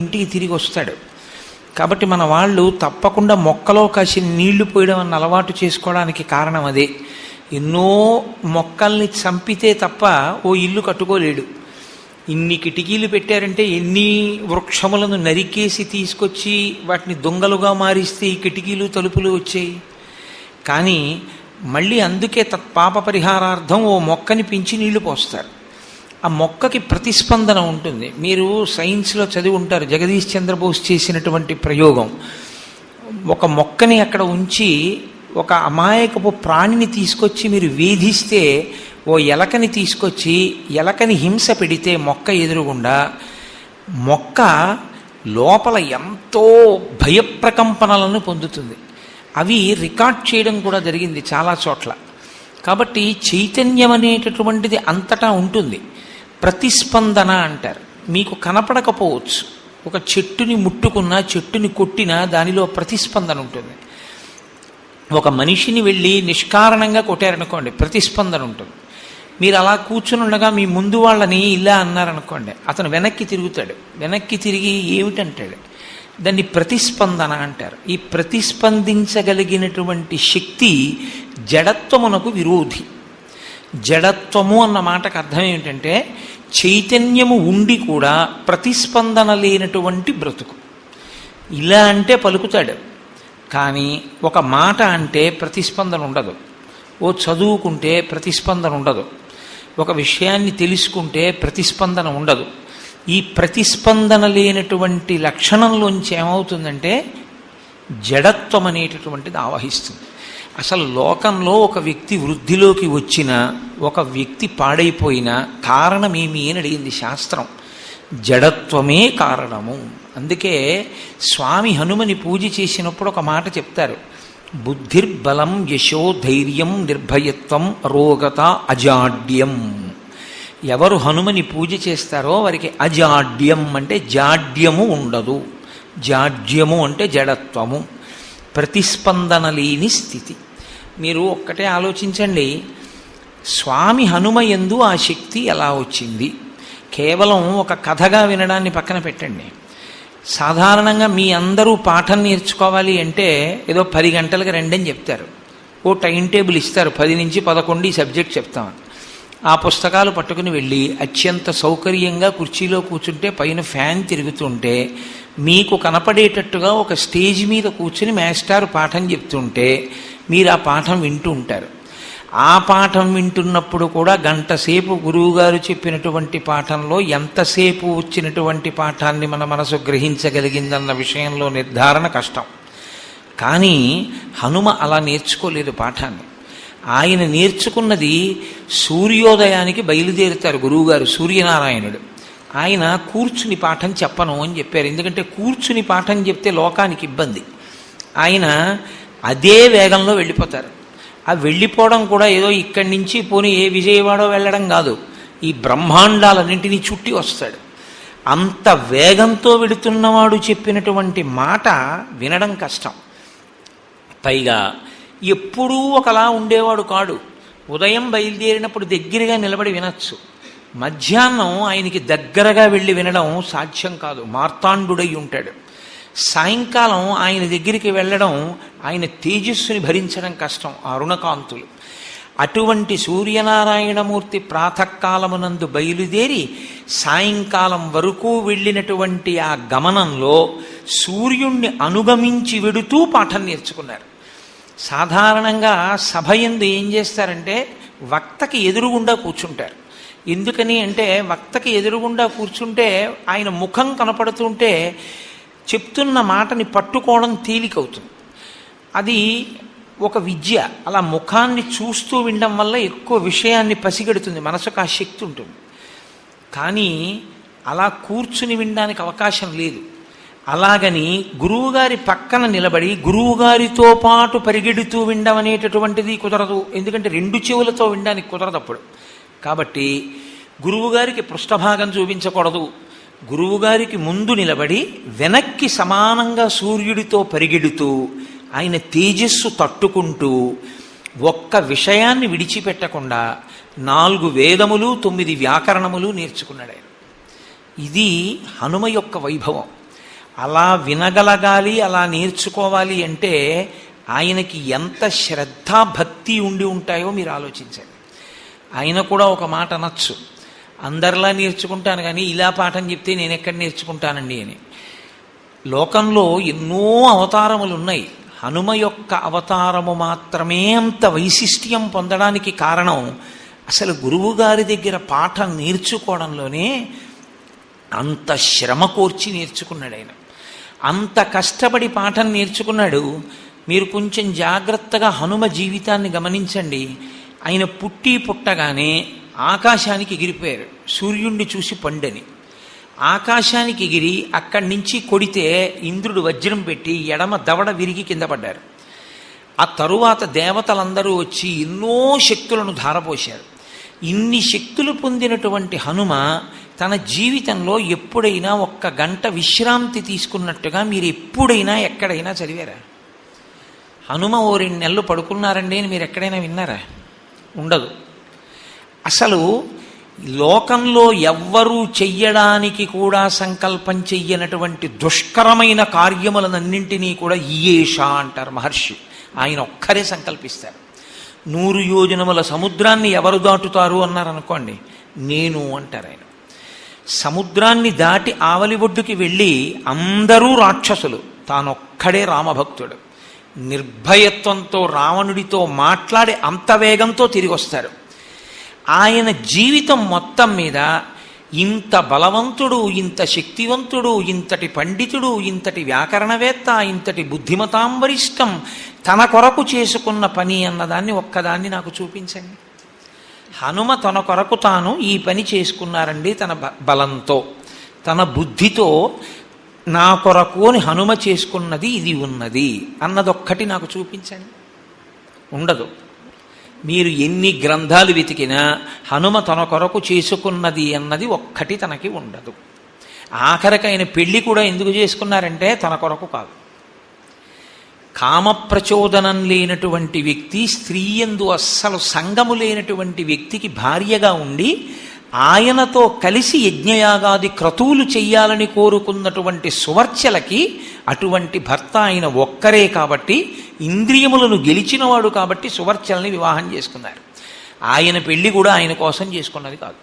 ఇంటికి తిరిగి వస్తాడు. కాబట్టి మన వాళ్ళు తప్పకుండా మొక్కలో కాసి నీళ్లు పోయడం అన్న అలవాటు చేసుకోవడానికి కారణం అదే. ఎన్నో మొక్కల్ని చంపితే తప్ప ఓ ఇల్లు కట్టుకోలేడు. ఇన్ని కిటికీలు పెట్టారంటే ఎన్ని వృక్షములను నరికేసి తీసుకొచ్చి వాటిని దొంగలుగా మారిస్తే ఈ కిటికీలు తలుపులు వచ్చాయి. కానీ మళ్ళీ అందుకే తత్పాప పరిహారార్థం ఓ మొక్కని పెంచి నీళ్లు పోస్తారు. ఆ మొక్కకి ప్రతిస్పందన ఉంటుంది. మీరు సైన్స్లో చదివి ఉంటారు, జగదీష్ చంద్రబోస్ చేసినటువంటి ప్రయోగం. ఒక మొక్కని అక్కడ ఉంచి ఒక అమాయకపు ప్రాణిని తీసుకొచ్చి మీరు వేధిస్తే, ఓ ఎలకని తీసుకొచ్చి ఎలకని హింస పెడితే మొక్క ఎదురుగుండా మొక్క లోపల ఎంతో భయప్రకంపనలను పొందుతుంది. అవి రికార్డ్ చేయడం కూడా జరిగింది చాలా చోట్ల. కాబట్టి చైతన్యం అనేటటువంటిది అంతటా ఉంటుంది. ప్రతిస్పందన అంటారు. మీకు కనపడకపోవచ్చు, ఒక చెట్టుని ముట్టుకున్నా చెట్టుని కొట్టినా దానిలో ప్రతిస్పందన ఉంటుంది. ఒక మనిషిని వెళ్ళి నిష్కారణంగా కొట్టారనుకోండి, ప్రతిస్పందన ఉంటుంది. మీరు అలా కూర్చుని ఉండగా మీ ముందు వాళ్ళని ఇలా అన్నారనుకోండి, అతను వెనక్కి తిరుగుతాడు. వెనక్కి తిరిగి ఏమిటంటాడు, దాన్ని ప్రతిస్పందన అంటారు. ఈ ప్రతిస్పందించగలిగినటువంటి శక్తి జడత్వమునకు విరోధి. జడత్వము అన్న మాటకు అర్థం ఏమిటంటే చైతన్యము ఉండి కూడా ప్రతిస్పందన లేనటువంటి బ్రతుకు. ఇలా అంటే పలుకుతాడు, కానీ ఒక మాట అంటే ప్రతిస్పందన ఉండదు. ఓ చదువుకుంటే ప్రతిస్పందన ఉండదు. ఒక విషయాన్ని తెలుసుకుంటే ప్రతిస్పందన ఉండదు. ఈ ప్రతిస్పందన లేనటువంటి లక్షణంలోంచి ఏమవుతుందంటే జడత్వం అనేటటువంటిది ఆవహిస్తుంది. అసలు లోకంలో ఒక వ్యక్తి వృద్ధిలోకి వచ్చినా, ఒక వ్యక్తి పాడైపోయినా కారణమేమి అని అడిగింది శాస్త్రం. జడత్వమే కారణము. అందుకే స్వామి హనుమని పూజ చేసినప్పుడు ఒక మాట చెప్తారు, బుద్ధిర్బలం యశో ధైర్యం నిర్భయత్వం రోగత అజాడ్యం. ఎవరు హనుమని పూజ చేస్తారో వారికి అజాడ్యం అంటే జాడ్యము ఉండదు. జాడ్యము అంటే జడత్వము, ప్రతిస్పందన లేని స్థితి. మీరు ఒక్కటే ఆలోచించండి, స్వామి హనుమ యందు ఆ శక్తి ఎలా వచ్చింది? కేవలం ఒక కథగా వినడాన్ని పక్కన పెట్టండి. సాధారణంగా మీ అందరూ పాఠం నేర్చుకోవాలి అంటే ఏదో 10 గంటలకు రండి చెప్తారు. ఓ టైం టేబుల్ ఇస్తారు, 10 నుంచి 11 ఈ సబ్జెక్ట్ చెప్తామని. ఆ పుస్తకాలు పట్టుకుని వెళ్ళి అత్యంత సౌకర్యంగా కుర్చీలో కూర్చుంటే పైన ఫ్యాన్ తిరుగుతుంటే మీకు కనపడేటట్టుగా ఒక స్టేజ్ మీద కూర్చుని మాస్టారు పాఠం చెప్తుంటే మీరు ఆ పాఠం వింటూ ఉంటారు. ఆ పాఠం వింటున్నప్పుడు కూడా గంట సేపు గురువుగారు చెప్పినటువంటి పాఠంలో ఎంతసేపు వచ్చినటువంటి పాఠాన్ని మన మనసు గ్రహించగలిగిందన్న విషయంలో నిర్ధారణ కష్టం. కానీ హనుమ అలా నేర్చుకోలేదు పాఠాన్ని. ఆయన నేర్చుకున్నది సూర్యోదయానికి బయలుదేరుతారు గురువుగారు, సూర్యనారాయణుడు. ఆయన కూర్చుని పాఠం చెప్పను అని చెప్పారు. ఎందుకంటే కూర్చుని పాఠం చెప్తే లోకానికి ఇబ్బంది. ఆయన అదే వేగంలో వెళ్ళిపోతారు. ఆ వెళ్ళిపోవడం కూడా ఏదో ఇక్కడి నుంచి పోనీ ఏ విజయవాడో వెళ్ళడం కాదు, ఈ బ్రహ్మాండాలన్నింటినీ చుట్టి వస్తాడు. అంత వేగంతో వెడుతున్నవాడు చెప్పినటువంటి మాట వినడం కష్టం. పైగా ఎప్పుడూ ఒకలా ఉండేవాడు కాడు. ఉదయం బయలుదేరినప్పుడు దగ్గరగా నిలబడి వినొచ్చు, మధ్యాహ్నం ఆయనకి దగ్గరగా వెళ్ళి వినడం సాధ్యం కాదు, మార్తాండుడై ఉంటాడు. సాయంకాలం ఆయన దగ్గరికి వెళ్ళడం, ఆయన తేజస్సుని భరించడం కష్టం, అరుణకాంతులు. అటువంటి సూర్యనారాయణమూర్తి ప్రాతకాలమునందు బయలుదేరి సాయంకాలం వరకు వెళ్ళినటువంటి ఆ గమనంలో సూర్యుణ్ణి అనుగమించి వెడుతూ పాఠం నేర్చుకున్నారు. సాధారణంగా సభ యందు ఏం చేస్తారంటే వక్తకి ఎదురుగుండా కూర్చుంటారు. ఎందుకని అంటే వక్తకి ఎదురుగుండా కూర్చుంటే ఆయన ముఖం కనపడుతుంటే చెప్తున్న మాటని పట్టుకోవడం తేలికవుతుంది. అది ఒక విద్య. అలా ముఖాన్ని చూస్తూ వినడం వల్ల ఎక్కువ విషయాన్ని పసిగడుతుంది, మనసుకు ఆ శక్తి ఉంటుంది. కానీ అలా కూర్చుని వినడానికి అవకాశం లేదు. అలాగని గురువుగారి పక్కన నిలబడి గురువుగారితో పాటు పరిగెడుతూ వినడం అనేటటువంటిది కుదరదు. ఎందుకంటే 2 చెవులతో వినడానికి కుదరదు అప్పుడు. కాబట్టి గురువుగారికి పృష్ఠభాగం చూపించకూడదు. గురువుగారికి ముందు నిలబడి వెనక్కి సమానంగా సూర్యుడితో పరిగెడుతూ ఆయన తేజస్సు తట్టుకుంటూ ఒక్క విషయాన్ని విడిచిపెట్టకుండా 4 వేదములు 9 వ్యాకరణములు నేర్చుకున్నాడు ఆయన. ఇది హనుమ యొక్క వైభవం. అలా వినగలగాలి, అలా నేర్చుకోవాలి అంటే ఆయనకి ఎంత శ్రద్ధ భక్తి ఉండి ఉంటాయో మీరు ఆలోచించండి. ఆయన కూడా ఒక మాట అనొచ్చు, అందరిలా నేర్చుకుంటాను కానీ ఇలా పాఠం చెప్తే నేను ఎక్కడ నేర్చుకుంటానండి అని. లోకంలో ఎన్నో అవతారములు ఉన్నాయి. హనుమ యొక్క అవతారము మాత్రమే అంత వైశిష్ట్యం పొందడానికి కారణం అసలు గురువుగారి దగ్గర పాఠం నేర్చుకోవడంలోనే అంత శ్రమ కోర్చి నేర్చుకున్నాడు ఆయన. అంత కష్టపడి పాఠం నేర్చుకున్నాడు. మీరు కొంచెం జాగ్రత్తగా హనుమ జీవితాన్ని గమనించండి. ఆయన పుట్టగానే ఆకాశానికి ఎగిరిపోయారు, సూర్యుణ్ణి చూసి పండని. ఆకాశానికి ఎగిరి అక్కడి నుంచి కొడితే ఇంద్రుడు వజ్రం పెట్టి ఎడమ దవడ విరిగి కింద పడ్డారు. ఆ తరువాత దేవతలందరూ వచ్చి ఎన్నో శక్తులను ధారపోశారు. ఇన్ని శక్తులు పొందినటువంటి హనుమ తన జీవితంలో ఎప్పుడైనా 1 గంట విశ్రాంతి తీసుకున్నట్టుగా మీరు ఎప్పుడైనా ఎక్కడైనా చదివారా? హనుమ ఓ 2 నెలలు పడుకున్నారండి అని మీరు ఎక్కడైనా విన్నారా? ఉండదు. అసలు లోకంలో ఎవ్వరూ చెయ్యడానికి కూడా సంకల్పం చెయ్యనటువంటి దుష్కరమైన కార్యములనన్నింటినీ కూడా ఈయేష అంటారు మహర్షి. ఆయన ఒక్కరే సంకల్పిస్తారు. 100 యోజనముల సముద్రాన్ని ఎవరు దాటుతారు అన్నారనుకోండి, నేను అంటారు ఆయన. సముద్రాన్ని దాటి ఆవలి ఒడ్డుకి వెళ్ళి అందరూ రాక్షసులు, తానొక్కడే రామభక్తుడు. నిర్భయత్వంతో రావణుడితో మాట్లాడి అంత వేగంతో తిరిగి వస్తారు. ఆయన జీవితం మొత్తం మీద ఇంత బలవంతుడు, ఇంత శక్తివంతుడు, ఇంతటి పండితుడు, ఇంతటి వ్యాకరణవేత్త, ఇంతటి బుద్ధిమతాంబరిష్టం తన కొరకు చేసుకున్న పని అన్నదాన్ని ఒక్కదాన్ని నాకు చూపించండి. హనుమ తన కొరకు తాను ఈ పని చేసుకున్నారండి. తన బలంతో, తన బుద్ధితో నా కొరకు అని హనుమ చేసుకున్నది ఇది ఉన్నది అన్నదొక్కటి నాకు చూపించండి. ఉండదు. మీరు ఎన్ని గ్రంథాలు వెతికినా హనుమ తన కొరకు చేసుకున్నది అన్నది ఒక్కటి తనకి ఉండదు. ఆఖరికి ఆయన పెళ్లి కూడా ఎందుకు చేసుకున్నారంటే తన కొరకు కాదు. కామప్రచోదనం లేనటువంటి వ్యక్తి, స్త్రీ యందు అస్సలు సంగము లేనటువంటి వ్యక్తికి భార్యగా ఉండి ఆయనతో కలిసి యజ్ఞయాగాది క్రతువులు చెయ్యాలని కోరుకున్నటువంటి సువర్చలకి అటువంటి భర్త ఆయన ఒక్కరే కాబట్టి, ఇంద్రియములను గెలిచినవాడు కాబట్టి సువర్చలని వివాహం చేసుకున్నారు. ఆయన పెళ్లి కూడా ఆయన కోసం చేసుకున్నది కాదు.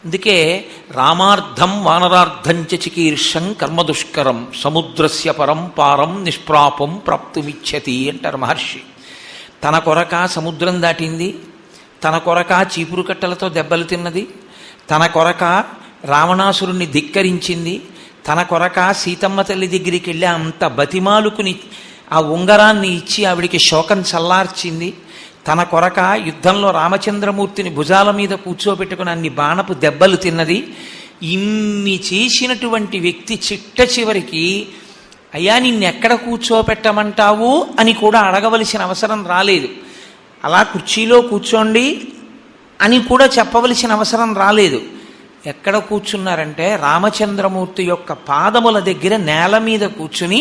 అందుకే రామార్థం వానరార్థంచ చికీర్షం కర్మదుష్కరం సముద్రస్య పరం పారం నిష్ప్రాపం ప్రాప్తుమిచ్చతి అంటారు మహర్షి. తన కొరక సముద్రం దాటింది, తన కొరక చీపురు కట్టలతో దెబ్బలు తిన్నది, తన కొరక రావణాసురుణ్ణి ధిక్కరించింది, తన కొరక సీతమ్మ తల్లి దగ్గరికి వెళ్ళి అంత బతిమాలుకుని ఆ ఉంగరాన్ని ఇచ్చి ఆవిడికి శోకం చల్లార్చింది, తన కొరక యుద్ధంలో రామచంద్రమూర్తిని భుజాల మీద కూర్చోబెట్టుకుని అన్ని బాణపు దెబ్బలు తిన్నది. ఇన్ని చేసినటువంటి వ్యక్తి చిట్ట చివరికి అయ్యా నిన్నెక్కడ కూర్చోపెట్టమంటావు అని కూడా అడగవలసిన అవసరం రాలేదు. అలా కుర్చీలో కూర్చోండి అని కూడా చెప్పవలసిన అవసరం రాలేదు. ఎక్కడ కూర్చున్నారంటే రామచంద్రమూర్తి యొక్క పాదముల దగ్గర నేల మీద కూర్చుని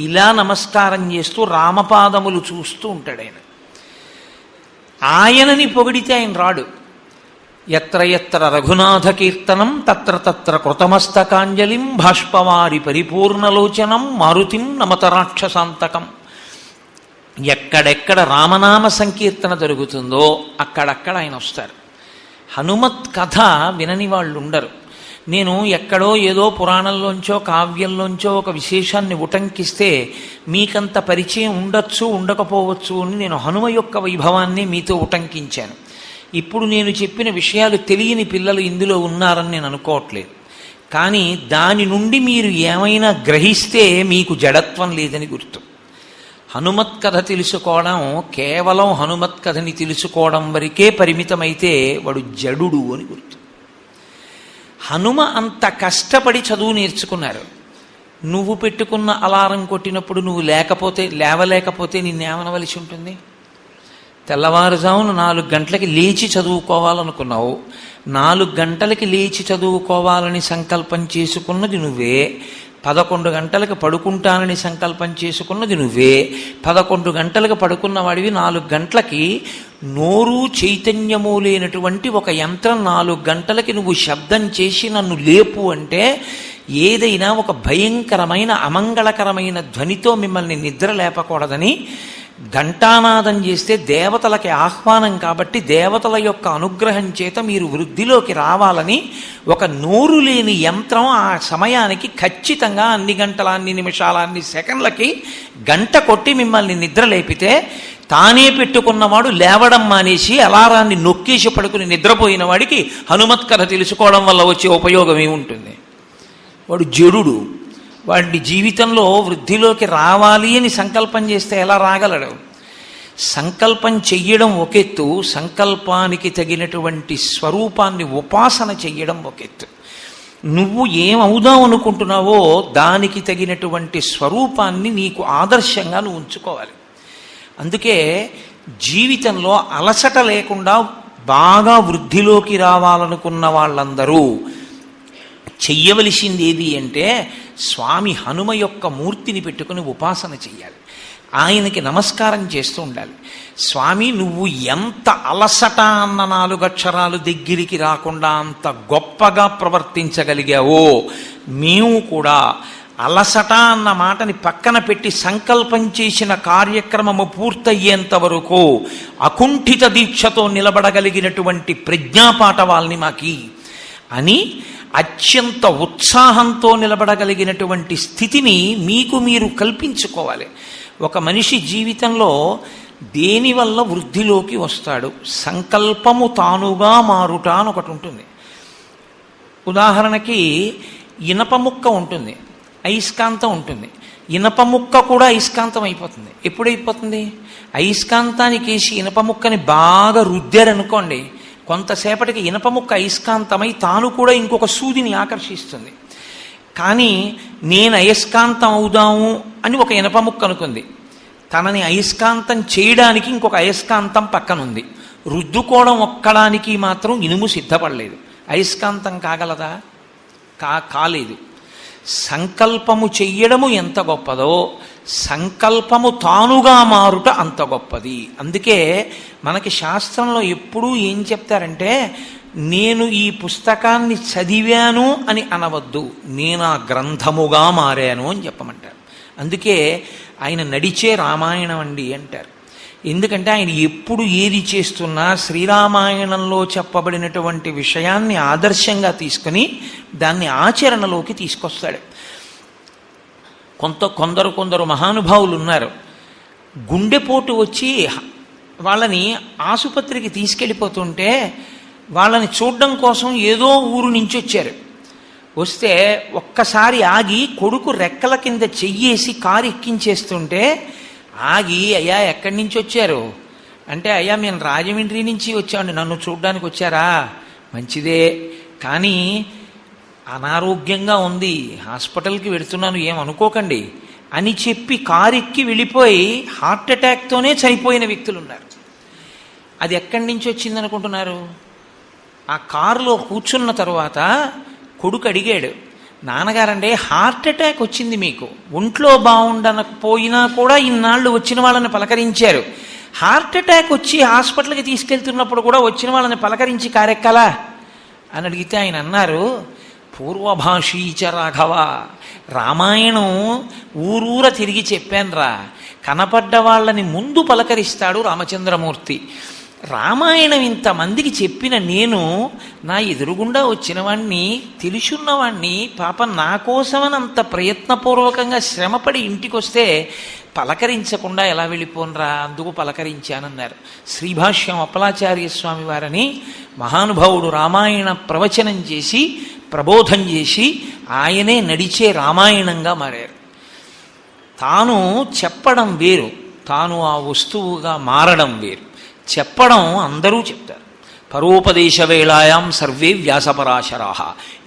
ఇలా నమస్కారం చేస్తూ రామపాదములు చూస్తూ ఉంటాడు ఆయన. ఆయనని పొగిడితే ఆయన రాడు. ఎత్ర ఎత్ర రఘునాథ కీర్తనం తత్ర తత్ర కృతమస్తకాంజలిం బాష్పవారి పరిపూర్ణలోచనం మారుతిం నమత రాక్షసాంతకం. ఎక్కడెక్కడ రామనామ సంకీర్తన జరుగుతుందో అక్కడక్కడ ఆయన వస్తారు. హనుమత్ కథ వినని వాళ్ళు ఉండరు. నేను ఎక్కడో ఏదో పురాణంలోంచో కావ్యంలోంచో ఒక విశేషాన్ని ఉటంకిస్తే మీకంత పరిచయం ఉండొచ్చు ఉండకపోవచ్చు అని నేను హనుమ యొక్క వైభవాన్ని మీతో ఉటంకించాను. ఇప్పుడు నేను చెప్పిన విషయాలు తెలియని పిల్లలు ఇందులో ఉన్నారని నేను అనుకోవట్లేదు. కానీ దాని నుండి మీరు ఏమైనా గ్రహిస్తే మీకు జడత్వం లేదని గుర్తు. హనుమత్ కథ తెలుసుకోవడం కేవలం హనుమత్ కథని తెలుసుకోవడం వరకే పరిమితమైతే వాడు జడుడు అని గుర్తు. హనుమ అంత కష్టపడి చదువు నేర్చుకున్నారు. నువ్వు పెట్టుకున్న అలారం కొట్టినప్పుడు నువ్వు లేవలేకపోతే నిన్నేమనవలసి ఉంటుంది? తెల్లవారుజామున 4 గంటలకి లేచి చదువుకోవాలనుకున్నావు. 4 గంటలకి లేచి చదువుకోవాలని సంకల్పం చేసుకున్నది నువ్వే. 11 గంటలకు పడుకుంటానని సంకల్పం చేసుకున్నది నువ్వే. 11 గంటలకు పడుకున్న వాడివి 4 గంటలకి నోరు చైతన్యము లేనటువంటి ఒక యంత్రం 4 గంటలకి నువ్వు శబ్దం చేసి నన్ను లేపు అంటే ఏదైనా ఒక భయంకరమైన అమంగళకరమైన ధ్వనితో మిమ్మల్ని నిద్ర లేపకూడదని ఘంటానాదం చేస్తే దేవతలకి ఆహ్వానం కాబట్టి దేవతల యొక్క అనుగ్రహం చేత మీరు వృద్ధిలోకి రావాలని ఒక నోరు లేని యంత్రం ఆ సమయానికి ఖచ్చితంగా అన్ని గంటల అన్ని నిమిషాల అన్ని సెకండ్లకి గంట కొట్టి మిమ్మల్ని నిద్ర లేపితే తానే పెట్టుకున్నవాడు లేవడం మానేసి అలారాన్ని నొక్కేసి పడుకుని నిద్రపోయిన వాడికి హనుమత్ కథ తెలుసుకోవడం వల్ల వచ్చే ఉపయోగం ఏముంటుంది? వాడు జడుడు. వాడి జీవితంలో వృద్ధిలోకి రావాలి అని సంకల్పం చేస్తే ఎలా రాగలడు? సంకల్పం చెయ్యడం ఒకెత్తు, సంకల్పానికి తగినటువంటి స్వరూపాన్ని ఉపాసన చెయ్యడం ఒకెత్తు. నువ్వు ఏమవుదాం అనుకుంటున్నావో దానికి తగినటువంటి స్వరూపాన్ని నీకు ఆదర్శంగా నువ్వు ఉంచుకోవాలి. అందుకే జీవితంలో అలసట లేకుండా బాగా వృద్ధిలోకి రావాలనుకున్న వాళ్ళందరూ చెయ్యవలసింది ఏది అంటే స్వామి హనుమ యొక్క మూర్తిని పెట్టుకుని ఉపాసన చెయ్యాలి. ఆయనకి నమస్కారం చేస్తూ ఉండాలి. స్వామి నువ్వు ఎంత అలసట అన్న 4 అక్షరాలు దగ్గరికి రాకుండా అంత గొప్పగా ప్రవర్తించగలిగావో మేము కూడా అలసట అన్న మాటని పక్కన పెట్టి సంకల్పం చేసిన కార్యక్రమము పూర్తయ్యేంత వరకు అకుంఠిత దీక్షతో నిలబడగలిగినటువంటి ప్రజ్ఞాపాఠవాల్ని మాకి అని అత్యంత ఉత్సాహంతో నిలబడగలిగినటువంటి స్థితిని మీకు మీరు కల్పించుకోవాలి. ఒక మనిషి జీవితంలో దేనివల్ల వృద్ధిలోకి వస్తాడు? సంకల్పము తానుగా మారుట అని ఒకటి ఉంటుంది. ఉదాహరణకి ఇనప ముక్క ఉంటుంది, అయస్కాంతం ఉంటుంది. ఇనప ముక్క కూడా అయస్కాంతం అయిపోతుంది. ఎప్పుడైపోతుంది? అయస్కాంతానికి వేసి ఇనప ముక్కని బాగా రుద్దారనుకోండి, కొంతసేపటికి ఇనప ముక్క అయస్కాంతమై తాను కూడా ఇంకొక సూదిని ఆకర్షిస్తుంది. కానీ నేను అయస్కాంతం అవుదాము అని ఒక ఇనప ముక్క అనుకుంది. తనని అయస్కాంతం చేయడానికి ఇంకొక అయస్కాంతం పక్కనుంది. రుద్దుకోవడం ఒక్కడానికి మాత్రం ఇనుము సిద్ధపడలేదు. అయస్కాంతం కాగలదా? కాలేదు. సంకల్పము చెయ్యడము ఎంత గొప్పదో సంకల్పము తానుగా మారుట అంత గొప్పది. అందుకే మనకి శాస్త్రంలో ఎప్పుడూ ఏం చెప్తారంటే, నేను ఈ పుస్తకాన్ని చదివాను అని అనవద్దు, నేను ఆ గ్రంథముగా మారాను అని చెప్పమంటారు. అందుకే ఆయన నడిచే రామాయణం అండి అంటారు. ఎందుకంటే ఆయన ఎప్పుడు ఏది చేస్తున్నా శ్రీరామాయణంలో చెప్పబడినటువంటి విషయాన్ని ఆదర్శంగా తీసుకుని దాన్ని ఆచరణలోకి తీసుకొస్తాడు. కొందరు మహానుభావులు ఉన్నారు, గుండెపోటు వచ్చి వాళ్ళని ఆసుపత్రికి తీసుకెళ్ళిపోతుంటే వాళ్ళని చూడడం కోసం ఏదో ఊరు నుంచి వచ్చారు. వస్తే ఒక్కసారి ఆగి కొడుకు రెక్కల కింద చెయ్యేసి కారు ఎక్కించేస్తుంటే ఆగి, అయ్యా ఎక్కడి నుంచి వచ్చారు అంటే, అయ్యా మేము రాజమండ్రి నుంచి వచ్చామండి. నన్ను చూడ్డానికి వచ్చారా? మంచిదే, కానీ అనారోగ్యంగా ఉంది, హాస్పిటల్కి వెళుతున్నాను, ఏమనుకోకండి అని చెప్పి కారు ఎక్కి వెళ్ళిపోయి హార్ట్ అటాక్తోనే చనిపోయిన వ్యక్తులు ఉన్నారు. అది ఎక్కడి నుంచి వచ్చిందనుకుంటున్నారు? ఆ కారులో కూర్చున్న తర్వాత కొడుకు అడిగాడు, నాన్నగారండి హార్ట్ అటాక్ వచ్చింది, మీకు ఒంట్లో బాగుండకపోయినా కూడా ఇన్నాళ్ళు వచ్చిన వాళ్ళని పలకరించారు, హార్ట్ అటాక్ వచ్చి హాస్పిటల్కి తీసుకెళ్తున్నప్పుడు కూడా వచ్చిన వాళ్ళని పలకరించి కారెక్కలా అని అడిగితే ఆయన అన్నారు, పూర్వభాషీచ రాఘవ, రామాయణం ఊరూర తిరిగి చెప్పానురా, కనపడ్డ వాళ్ళని ముందు పలకరిస్తాడు రామచంద్రమూర్తి. రామాయణం ఇంతమందికి చెప్పిన నేను నా ఎదురుగుండా వచ్చిన వాణ్ణి, తెలుసున్నవాణ్ణి, పాపం నా కోసమని అంత ప్రయత్నపూర్వకంగా శ్రమపడి ఇంటికి వస్తే పలకరించకుండా ఎలా వెళ్ళిపోనరా, అందుకు పలకరించానన్నారు. శ్రీభాష్యం అప్పలాచార్య స్వామి వారని మహానుభావుడు రామాయణ ప్రవచనం చేసి ప్రబోధం చేసి ఆయనే నడిచే రామాయణంగా మారారు. తాను చెప్పడం వేరు, తాను ఆ వస్తువుగా మారడం వేరు. చెప్పడం అందరూ చెప్తారు, పరోపదేశ వేళాయాం సర్వే వ్యాసపరాశరాహ.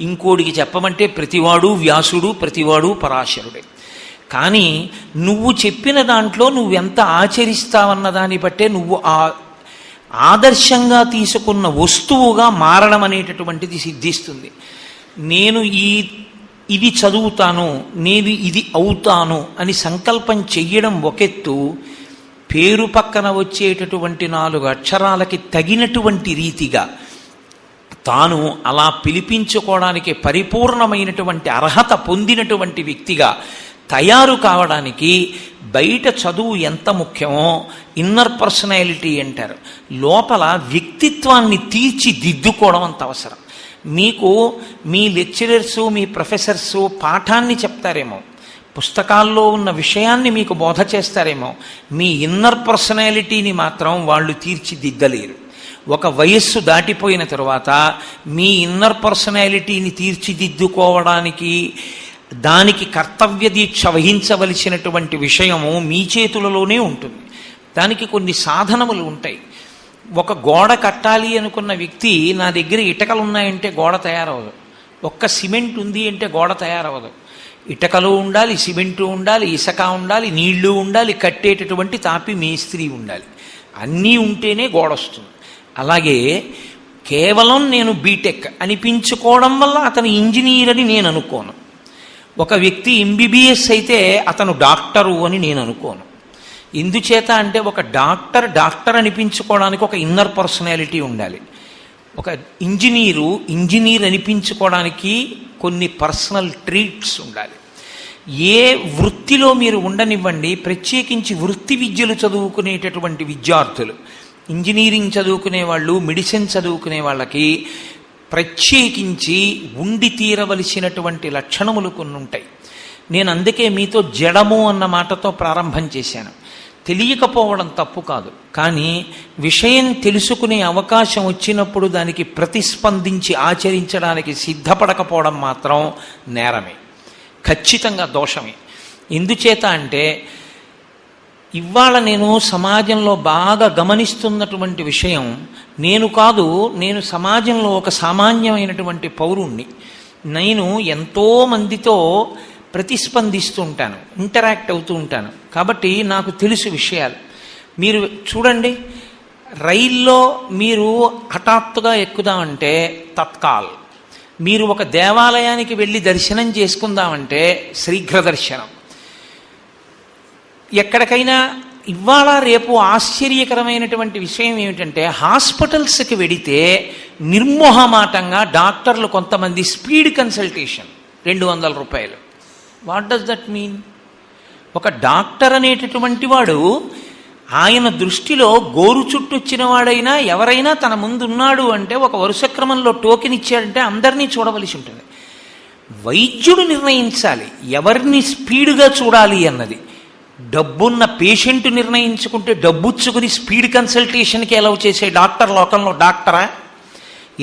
ఇంకోడికి చెప్పమంటే ప్రతివాడు వ్యాసుడు, ప్రతివాడు పరాశరుడే. కానీ నువ్వు చెప్పిన దాంట్లో నువ్వెంత ఆచరిస్తావన్న దాన్ని బట్టే నువ్వు ఆ ఆదర్శంగా తీసుకున్న వస్తువుగా మారడం అనేటటువంటిది సిద్ధిస్తుంది. నేను ఇది చదువుతాను, నేను ఇది అవుతాను అని సంకల్పం చెయ్యడం ఒకెత్తు, పేరు పక్కన వచ్చేటటువంటి 4 అక్షరాలకి తగినటువంటి రీతిగా తాను అలా పిలిపించుకోవడానికి పరిపూర్ణమైనటువంటి అర్హత పొందినటువంటి వ్యక్తిగా తయారు కావడానికి బయట చదువు ఎంత ముఖ్యమో ఇన్నర్ పర్సనాలిటీ అంటారు, లోపల వ్యక్తిత్వాన్ని తీర్చిదిద్దుకోవడం అంత అవసరం. మీకు మీ లెక్చరర్సు మీ ప్రొఫెసర్సు పాఠాన్ని చెప్తారేమో, పుస్తకాల్లో ఉన్న విషయాన్ని మీకు బోధ చేస్తారేమో, మీ ఇన్నర్ పర్సనాలిటీని మాత్రం వాళ్ళు తీర్చిదిద్దలేరు. ఒక వయస్సు దాటిపోయిన తరువాత మీ ఇన్నర్ పర్సనాలిటీని తీర్చిదిద్దుకోవడానికి దానికి కర్తవ్య దీక్ష వహించవలసినటువంటి విషయము మీ చేతులలోనే ఉంటుంది. దానికి కొన్ని సాధనములు ఉంటాయి. ఒక గోడ కట్టాలి అనుకున్న వ్యక్తి నా దగ్గర ఇటుకలు ఉన్నాయంటే గోడ తయారవదు, ఒక్క సిమెంట్ ఉంది అంటే గోడ తయారవదు. ఇటుకలు ఉండాలి, సిమెంటు ఉండాలి, ఇసుక ఉండాలి, నీళ్లు ఉండాలి, కట్టేటటువంటి తాపి మేస్త్రి ఉండాలి. అన్నీ ఉంటేనే గోడ వస్తుంది. అలాగే కేవలం నేను బీటెక్ అనిపించుకోవడం వల్ల అతను ఇంజనీర్ అని నేను అనుకోను. ఒక వ్యక్తి ఎంబీబీఎస్ అయితే అతను డాక్టరు అని నేను అనుకోను. ఎందుచేత అంటే ఒక డాక్టర్ అనిపించుకోవడానికి ఒక ఇన్నర్ పర్సనాలిటీ ఉండాలి. ఒక ఇంజనీర్ అనిపించుకోవడానికి కొన్ని పర్సనల్ ట్రీట్స్ ఉండాలి. ఏ వృత్తిలో మీరు ఉండనివ్వండి, ప్రత్యేకించి వృత్తి విద్యలు చదువుకునేటటువంటి విద్యార్థులు, ఇంజనీరింగ్ చదువుకునే వాళ్ళు, మెడిసిన్ చదువుకునే వాళ్ళకి ప్రత్యేకించి ఉండి తీరవలసినటువంటి లక్షణములు కొన్ని ఉంటాయి. నేను అందుకే మీతో జడము అన్న మాటతో ప్రారంభం చేశాను. తెలియకపోవడం తప్పు కాదు, కానీ విషయం తెలుసుకునే అవకాశం వచ్చినప్పుడు దానికి ప్రతిస్పందించి ఆచరించడానికి సిద్ధపడకపోవడం మాత్రం నేరమే, ఖచ్చితంగా దోషమే. ఎందుచేత అంటే ఇవాళ నేను సమాజంలో బాగా గమనిస్తున్నటువంటి విషయం, నేను సమాజంలో ఒక సామాన్యమైనటువంటి పౌరుణ్ణి. నేను ఎంతోమందితో ప్రతిస్పందిస్తూ ఉంటాను, ఇంటరాక్ట్ అవుతూ ఉంటాను. కాబట్టి నాకు తెలుసు విషయాలు. మీరు చూడండి, రైల్లో మీరు హఠాత్తుగా ఎక్కుదామంటే తత్కాల్, మీరు ఒక దేవాలయానికి వెళ్ళి దర్శనం చేసుకుందామంటే శీఘ్ర దర్శనం. ఎక్కడికైనా ఇవాళ రేపు ఆశ్చర్యకరమైనటువంటి విషయం ఏమిటంటే, హాస్పిటల్స్కి వెడితే నిర్మోహమాటంగా డాక్టర్లు కొంతమంది స్పీడ్ కన్సల్టేషన్ 200 రూపాయలు. What does that mean? ఒక డాక్టర్ అనేటటువంటి వాడు ఆయన దృష్టిలో గోరు చుట్టొచ్చిన వాడైనా ఎవరైనా తన ముందు ఉన్నాడు అంటే ఒక వరుస క్రమంలో టోకెన్ ఇచ్చాడంటే అందరినీ చూడవలసి ఉంటుంది. వైద్యుడు నిర్ణయించాలి ఎవరిని స్పీడ్గా చూడాలి అన్నది. డబ్బున్న పేషెంట్ నిర్ణయించుకుంటే డబ్బుచ్చుకుని స్పీడ్ కన్సల్టేషన్కి అలౌ చేసే డాక్టర్ లోకంలో డాక్టరా?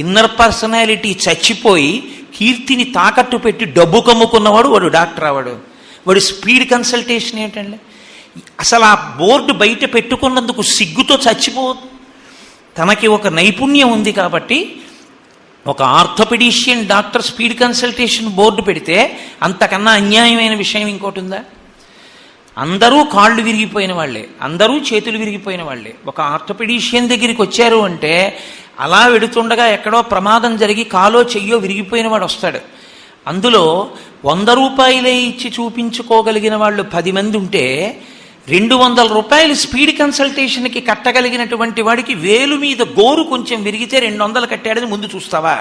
ఇన్నర్ పర్సనాలిటీ చచ్చిపోయి కీర్తిని తాకట్టు పెట్టి డబ్బు కమ్ముకున్నవాడు వాడు డాక్టర్ అవాడు. వాడు స్పీడ్ కన్సల్టేషన్ ఏంటండి? అసలు ఆ బోర్డు బయట పెట్టుకున్నందుకు సిగ్గుతో చచ్చిపోదు. తనకి ఒక నైపుణ్యం ఉంది కాబట్టి ఒక orthopaedician doctor speed consultation board పెడితే అంతకన్నా అన్యాయమైన విషయం ఇంకోటి ఉందా? అందరూ కాళ్ళు విరిగిపోయిన వాళ్ళే, అందరూ చేతులు విరిగిపోయిన వాళ్ళే. ఒక ఆర్థోపెడిషియన్ దగ్గరికి వచ్చారు అంటే అలా వెడుతుండగా ఎక్కడో ప్రమాదం జరిగి కాలో చెయ్యో విరిగిపోయిన వాడు వస్తాడు. అందులో 100 రూపాయలే ఇచ్చి చూపించుకోగలిగిన వాళ్ళు 10 మంది ఉంటే 200 రూపాయలు స్పీడ్ కన్సల్టేషన్కి కట్టగలిగినటువంటి వాడికి వేలు మీద గోరు కొంచెం విరిగితే 200 కట్టాడని ముందు చూస్తావా?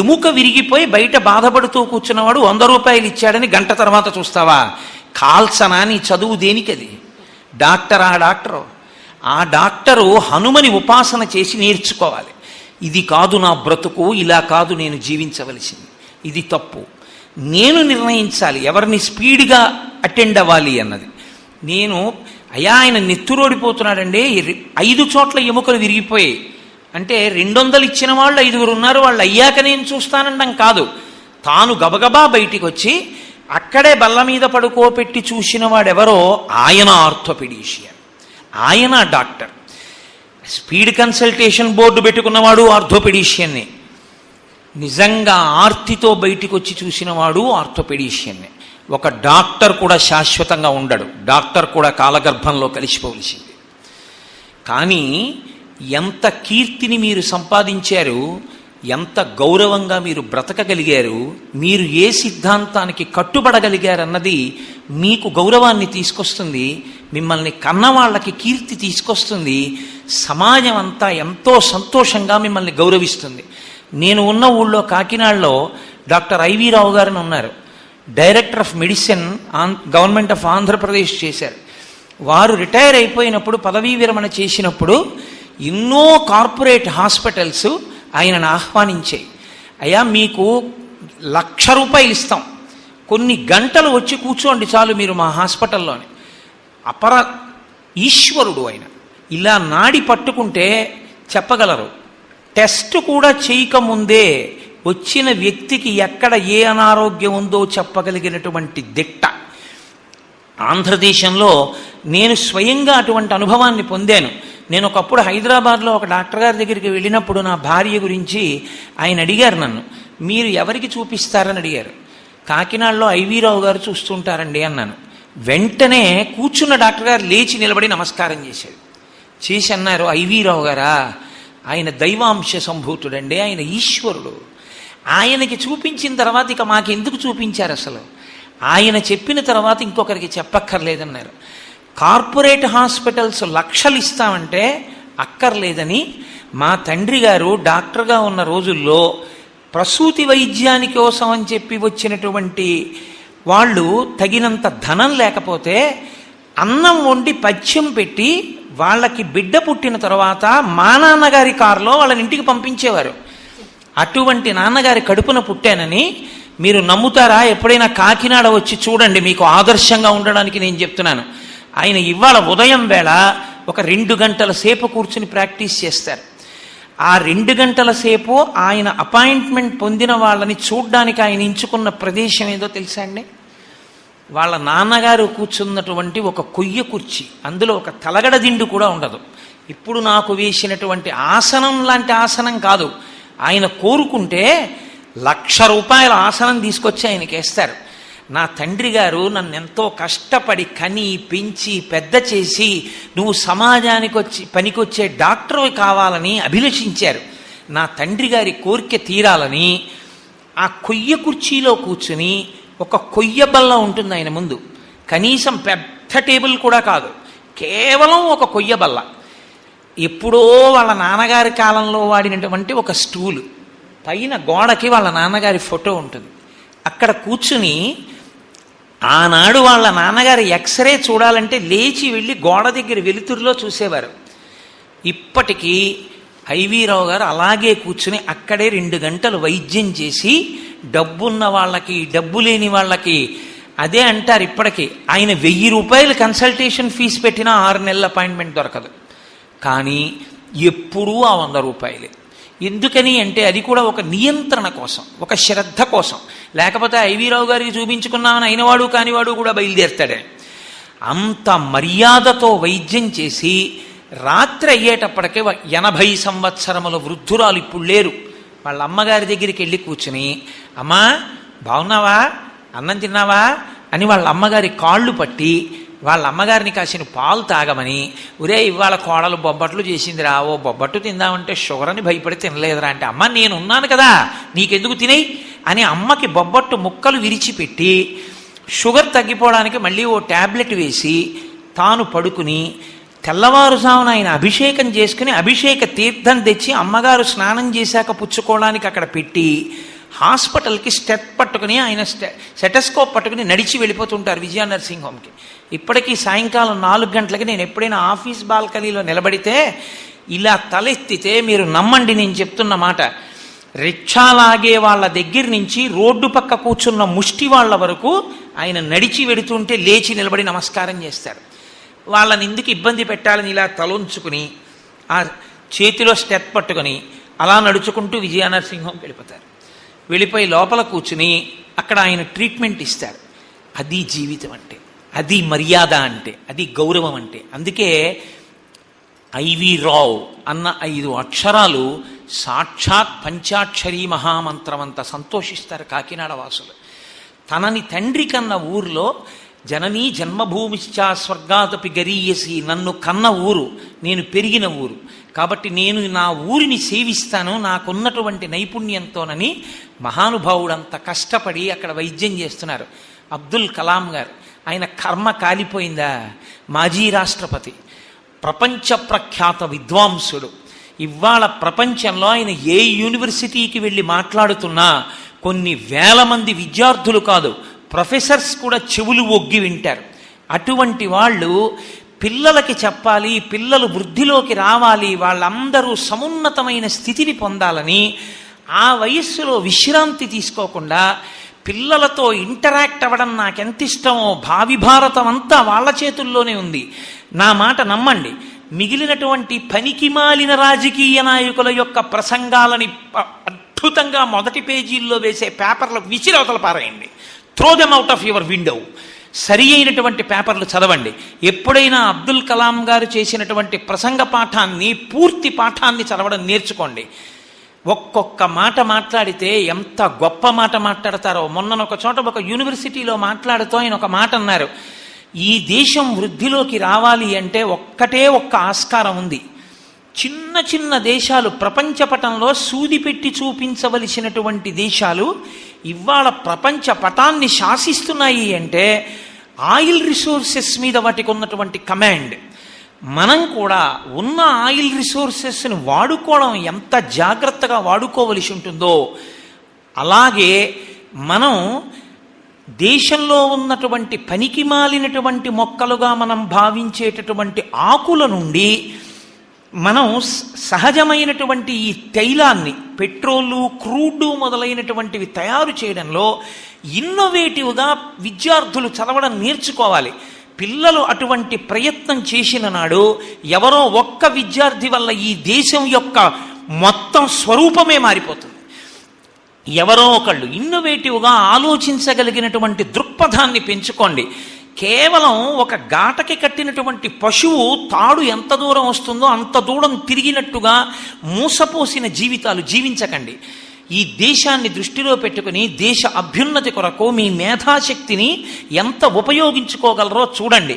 ఎముక విరిగిపోయి బయట బాధపడుతూ కూర్చున్నవాడు 100 రూపాయలు ఇచ్చాడని గంట తర్వాత చూస్తావా? కాల్సనా నీ చదువు దేనికది? ఆ డాక్టరు హనుమని ఉపాసన చేసి నేర్చుకోవాలి. ఇది కాదు నా బ్రతుకు, ఇలా కాదు నేను జీవించవలసింది, ఇది తప్పు. నేను నిర్ణయించాలి ఎవరిని స్పీడ్గా అటెండ్ అవ్వాలి అన్నది. ఆయన నెత్తురోడిపోతున్నాడండి, 5 చోట్ల ఎముకలు విరిగిపోయాయి అంటే 200 ఇచ్చిన వాళ్ళు 5 ఉన్నారు, వాళ్ళు అయ్యాక నేను చూస్తానండం కాదు. తాను గబగబా బయటికి వచ్చి అక్కడే బల్ల మీద పడుకోపెట్టి చూసిన వాడెవరో ఆయన ఆర్థోపెడిషియన్, ఆయన డాక్టర్. స్పీడ్ కన్సల్టేషన్ బోర్డు పెట్టుకున్నవాడు ఆర్థోపెడిషియన్ని, నిజంగా ఆర్తితో బయటికి వచ్చి చూసినవాడు ఆర్థోపెడిషియన్ని. ఒక డాక్టర్ కూడా శాశ్వతంగా ఉండడు, డాక్టర్ కూడా కాలగర్భంలో కలిసిపోవలసింది. కానీ ఎంత కీర్తిని మీరు సంపాదించారు, ఎంత గౌరవంగా మీరు బ్రతకగలిగారు, మీరు ఏ సిద్ధాంతానికి కట్టుబడగలిగారన్నది మీకు గౌరవాన్ని తీసుకొస్తుంది, మిమ్మల్ని కన్నవాళ్ళకి కీర్తి తీసుకొస్తుంది, సమాజం అంతా ఎంతో సంతోషంగా మిమ్మల్ని గౌరవిస్తుంది. నేను ఉన్న ఊళ్ళో కాకినాడలో డాక్టర్ ఐవి రావు గారిని ఉన్నారు, director of medicine government of Andhra Pradesh చేశారు. వారు రిటైర్ అయిపోయినప్పుడు, పదవీ విరమణ చేసినప్పుడు ఎన్నో కార్పొరేట్ హాస్పిటల్స్ ఆయనను ఆహ్వానించాయి. అయ్యా మీకు ₹1,00,000 ఇస్తాం, కొన్ని గంటలు వచ్చి కూర్చోండి చాలు మీరు మా హాస్పిటల్లోని. అపర ఈశ్వరుడు ఆయన. ఇలా నాడి పట్టుకుంటే చెప్పగలరు. టెస్ట్ కూడా చేయకముందే వచ్చిన వ్యక్తికి ఎక్కడ ఏ అనారోగ్యం ఉందో చెప్పగలిగినటువంటి దిట్ట. ఆంధ్రదేశంలో నేను స్వయంగా అటువంటి అనుభవాన్ని పొందాను. నేను ఒకప్పుడు హైదరాబాద్లో ఒక డాక్టర్ గారి దగ్గరికి వెళ్ళినప్పుడు నా భార్య గురించి ఆయన అడిగారు నన్ను, మీరు ఎవరికి చూపిస్తారని అడిగారు. కాకినాడలో ఐవి రావు గారు చూస్తుంటారండి అన్నాను. వెంటనే కూర్చున్న డాక్టర్ గారు లేచి నిలబడి నమస్కారం చేశాడు. చేసి అన్నారు, ఐవి రావు గారా, ఆయన దైవాంశ సంభూతుడండి, ఆయన ఈశ్వరుడు. ఆయనకి చూపించిన తర్వాత ఇక మాకెందుకు చూపించారు అసలు, ఆయన చెప్పిన తర్వాత ఇంకొకరికి చెప్పక్కర్లేదన్నారు. కార్పొరేట్ హాస్పిటల్స్ లక్షలు ఇస్తామంటే అక్కర్లేదని మా తండ్రి గారు డాక్టర్గా ఉన్న రోజుల్లో ప్రసూతి వైద్యాని కోసం అని చెప్పి వచ్చినటువంటి వాళ్ళు తగినంత ధనం లేకపోతే అన్నం వండి పథ్యం పెట్టి వాళ్ళకి బిడ్డ పుట్టిన తర్వాత మా నాన్నగారి కారులో వాళ్ళని ఇంటికి పంపించేవారు. అటువంటి నాన్నగారి కడుపున పుట్టానని మీరు నమ్ముతారా? ఎప్పుడైనా కాకినాడ వచ్చి చూడండి, మీకు ఆదర్శంగా ఉండడానికి నేను చెప్తున్నాను. ఆయన ఇవాళ ఉదయం వేళ ఒక 2 గంటల సేపు కూర్చుని ప్రాక్టీస్ చేస్తారు. ఆ 2 గంటల సేపు ఆయన అపాయింట్మెంట్ పొందిన వాళ్ళని చూడ్డానికి ఆయన ఎంచుకున్న ప్రదేశం ఏదో తెలుసా అండి? వాళ్ళ నాన్నగారు కూర్చున్నటువంటి ఒక కొయ్య కుర్చీ, అందులో ఒక తలగడ దిండు కూడా ఉండదు. ఇప్పుడు నాకు వేసినటువంటి ఆసనం లాంటి ఆసనం కాదు. ఆయన కోరుకుంటే ₹1,00,000 ఆసనం తీసుకొచ్చి ఆయనకి వేస్తారు. నా తండ్రి గారు నన్ను ఎంతో కష్టపడి కని పెంచి పెద్ద చేసి నువ్వు సమాజానికి పనికొచ్చే డాక్టర్ కావాలని అభిలషించారు. నా తండ్రి గారి కోరిక తీరాలని ఆ కొయ్య కుర్చీలో కూర్చుని, ఒక కొయ్య బల్ల ఉంటుంది ఆయన ముందు, కనీసం పెద్ద టేబుల్ కూడా కాదు, కేవలం ఒక కొయ్య బల్ల, ఎప్పుడో వాళ్ళ నాన్నగారి కాలంలో వాడినటువంటి ఒక స్టూలు, పైన గోడకి వాళ్ళ నాన్నగారి ఫోటో ఉంటుంది. అక్కడ కూర్చుని ఆనాడు వాళ్ళ నాన్నగారి ఎక్స్రే చూడాలంటే లేచి వెళ్ళి గోడ దగ్గర వెలుతురులో చూసేవారు. ఇప్పటికీ ఐవి రావు గారు అలాగే కూర్చుని అక్కడే 2 గంటలు వైద్యం చేసి డబ్బున్న వాళ్ళకి డబ్బు లేని వాళ్ళకి అదే అంటారు. ఇప్పటికీ ఆయన ₹1,000 కన్సల్టేషన్ ఫీజు పెట్టినా 6 నెలల అపాయింట్మెంట్ దొరకదు. కానీ ఎప్పుడూ ఆ ₹100. ఎందుకని అంటే అది కూడా ఒక నియంత్రణ కోసం, ఒక శ్రద్ధ కోసం. లేకపోతే ఐవి రావు గారికి చూపించుకున్నామని అయినవాడు కానివాడు కూడా బయలుదేరుతాడే. అంత మర్యాదతో వైద్యం చేసి రాత్రి అయ్యేటప్పటికే 80 సంవత్సరముల వృద్ధురాలు ఇప్పుడు లేరు. వాళ్ళ అమ్మగారి దగ్గరికి వెళ్ళి కూర్చుని, అమ్మా బాగున్నావా, అన్నం తిన్నావా అని వాళ్ళ అమ్మగారి కాళ్ళు పట్టి వాళ్ళ అమ్మగారిని కాసిన పాలు తాగమని, ఒరే ఇవాళ కోడలు బొబ్బట్లు చేసిందిరా, ఓ బొబ్బట్టు తిందామంటే షుగర్ అని భయపడి తినలేదురా అంటే, అమ్మ నేను ఉన్నాను కదా నీకెందుకు తినేయి అని అమ్మకి బొబ్బట్టు ముక్కలు విరిచిపెట్టి షుగర్ తగ్గిపోవడానికి మళ్ళీ ఓ ట్యాబ్లెట్ వేసి తాను పడుకుని తెల్లవారుజామున ఆయన అభిషేకం చేసుకుని అభిషేక తీర్థం తెచ్చి అమ్మగారు స్నానం చేశాక పుచ్చుకోవడానికి అక్కడ పెట్టి హాస్పిటల్కి స్టెప్ పట్టుకుని ఆయన స్టెటస్కోప్ పట్టుకుని నడిచి వెళ్ళిపోతుంటారు విజయ నర్సింగ్ హోమ్కి. ఇప్పటికీ సాయంకాలం 4 గంటలకి నేను ఎప్పుడైనా ఆఫీస్ బాల్కనీలో నిలబడితే ఇలా తలెత్తితే మీరు నమ్మండి నేను చెప్తున్న మాట, రిక్షాలాగే వాళ్ళ దగ్గర నుంచి రోడ్డు పక్క కూర్చున్న ముష్టి వాళ్ళ వరకు ఆయన నడిచి వెడుతుంటే లేచి నిలబడి నమస్కారం చేస్తారు. వాళ్ళని ఎందుకు ఇబ్బంది పెట్టాలని ఇలా తలొంచుకుని ఆ చేతిలో స్టెప్ పట్టుకొని అలా నడుచుకుంటూ విజయ నర్సింగ్ హోమ్కి వెళ్ళిపోతారు. వెళ్ళిపోయి లోపల కూర్చుని అక్కడ ఆయన ట్రీట్మెంట్ ఇస్తారు. అది జీవితం అంటే, అది మర్యాద అంటే, అది గౌరవం అంటే. అందుకే ఐవి రావు అన్న 5 అక్షరాలు సాక్షాత్ పంచాక్షరీ మహామంత్రం అంత సంతోషిస్తారు కాకినాడ వాసులు. తనని తండ్రి కన్న ఊర్లో జననీ జన్మభూమిశ్చా స్వర్గాదపి గరీయసి, నన్ను కన్న ఊరు, నేను పెరిగిన ఊరు కాబట్టి నేను నా ఊరిని సేవిస్తాను నాకున్నటువంటి నైపుణ్యంతోనని మహానుభావుడంత కష్టపడి అక్కడ వైద్యం చేస్తున్నారు. అబ్దుల్ కలాం గారు, ఆయన కర్మ కాలిపోయిందా, మాజీ రాష్ట్రపతి, ప్రపంచ ప్రఖ్యాత విద్వాంసుడు, ఇవాళ ప్రపంచంలో ఆయన ఏ యూనివర్సిటీకి వెళ్ళి మాట్లాడుతున్నా కొన్ని వేల మంది విద్యార్థులు కాదు, ప్రొఫెసర్స్ కూడా చెవులు ఒగ్గి వింటారు. అటువంటి వాళ్ళు పిల్లలకి చెప్పాలి, పిల్లలు వృద్ధిలోకి రావాలి, వాళ్ళందరూ సమున్నతమైన స్థితిని పొందాలని ఆ వయస్సులో విశ్రాంతి తీసుకోకుండా పిల్లలతో ఇంటరాక్ట్ అవ్వడం నాకెంత ఇష్టమో, భావి భారతం అంతా వాళ్ళ చేతుల్లోనే ఉంది. నా మాట నమ్మండి, మిగిలినటువంటి పనికిమాలిన రాజకీయ నాయకుల యొక్క ప్రసంగాలని అద్భుతంగా మొదటి పేజీల్లో వేసే పేపర్లకు విసిరవతల పారేయండి. Throw them out of your window. సరి అయినటువంటి పేపర్లు చదవండి. ఎప్పుడైనా అబ్దుల్ కలాం గారు చేసినటువంటి ప్రసంగ పాఠాన్ని, పూర్తి పాఠాన్ని చదవడం నేర్చుకోండి. ఒక్కొక్క మాట మాట్లాడితే ఎంత గొప్ప మాట మాట్లాడతారో. మొన్ననొక చోట ఒక యూనివర్సిటీలో మాట్లాడుతూ ఆయన ఒక మాట అన్నారు, ఈ దేశం వృద్ధిలోకి రావాలి అంటే ఒక్కటే ఒక్క ఆస్కారం ఉంది. చిన్న చిన్న దేశాలు, ప్రపంచ పటంలో సూది పెట్టి చూపించవలసినటువంటి దేశాలు ఇవాళ ప్రపంచ పటాన్ని శాసిస్తున్నాయి అంటే ఆయిల్ రిసోర్సెస్ మీద వాటికి ఉన్నటువంటి కమాండ్. మనం కూడా ఉన్న ఆయిల్ రిసోర్సెస్ని వాడుకోవడం ఎంత జాగ్రత్తగా వాడుకోవలసి ఉంటుందో, అలాగే మనం దేశంలో ఉన్నటువంటి పనికి మాలినటువంటి మొక్కలుగా మనం భావించేటటువంటి ఆకుల నుండి మనం సహజమైనటువంటి ఈ తైలాన్ని, పెట్రోలు, క్రూడ్ మొదలైనటువంటివి తయారు చేయడంలో ఇన్నోవేటివ్గా విద్యార్థులు చదవడం నేర్చుకోవాలి. పిల్లలు అటువంటి ప్రయత్నం చేసిన నాడు ఎవరో ఒక్క విద్యార్థి వల్ల ఈ దేశం యొక్క మొత్తం స్వరూపమే మారిపోతుంది. ఎవరో ఒకళ్ళు ఇన్నోవేటివ్గా ఆలోచించగలిగినటువంటి దృక్పథాన్ని పెంచుకోండి. కేవలం ఒక గాటకి కట్టినటువంటి పశువు తాడు ఎంత దూరం వస్తుందో అంత దూరం తిరిగినట్టుగా మూసపోసిన జీవితాలు జీవించకండి. ఈ దేశాన్ని దృష్టిలో పెట్టుకుని దేశ అభ్యున్నతి కొరకు మీ మేధాశక్తిని ఎంత ఉపయోగించుకోగలరో చూడండి.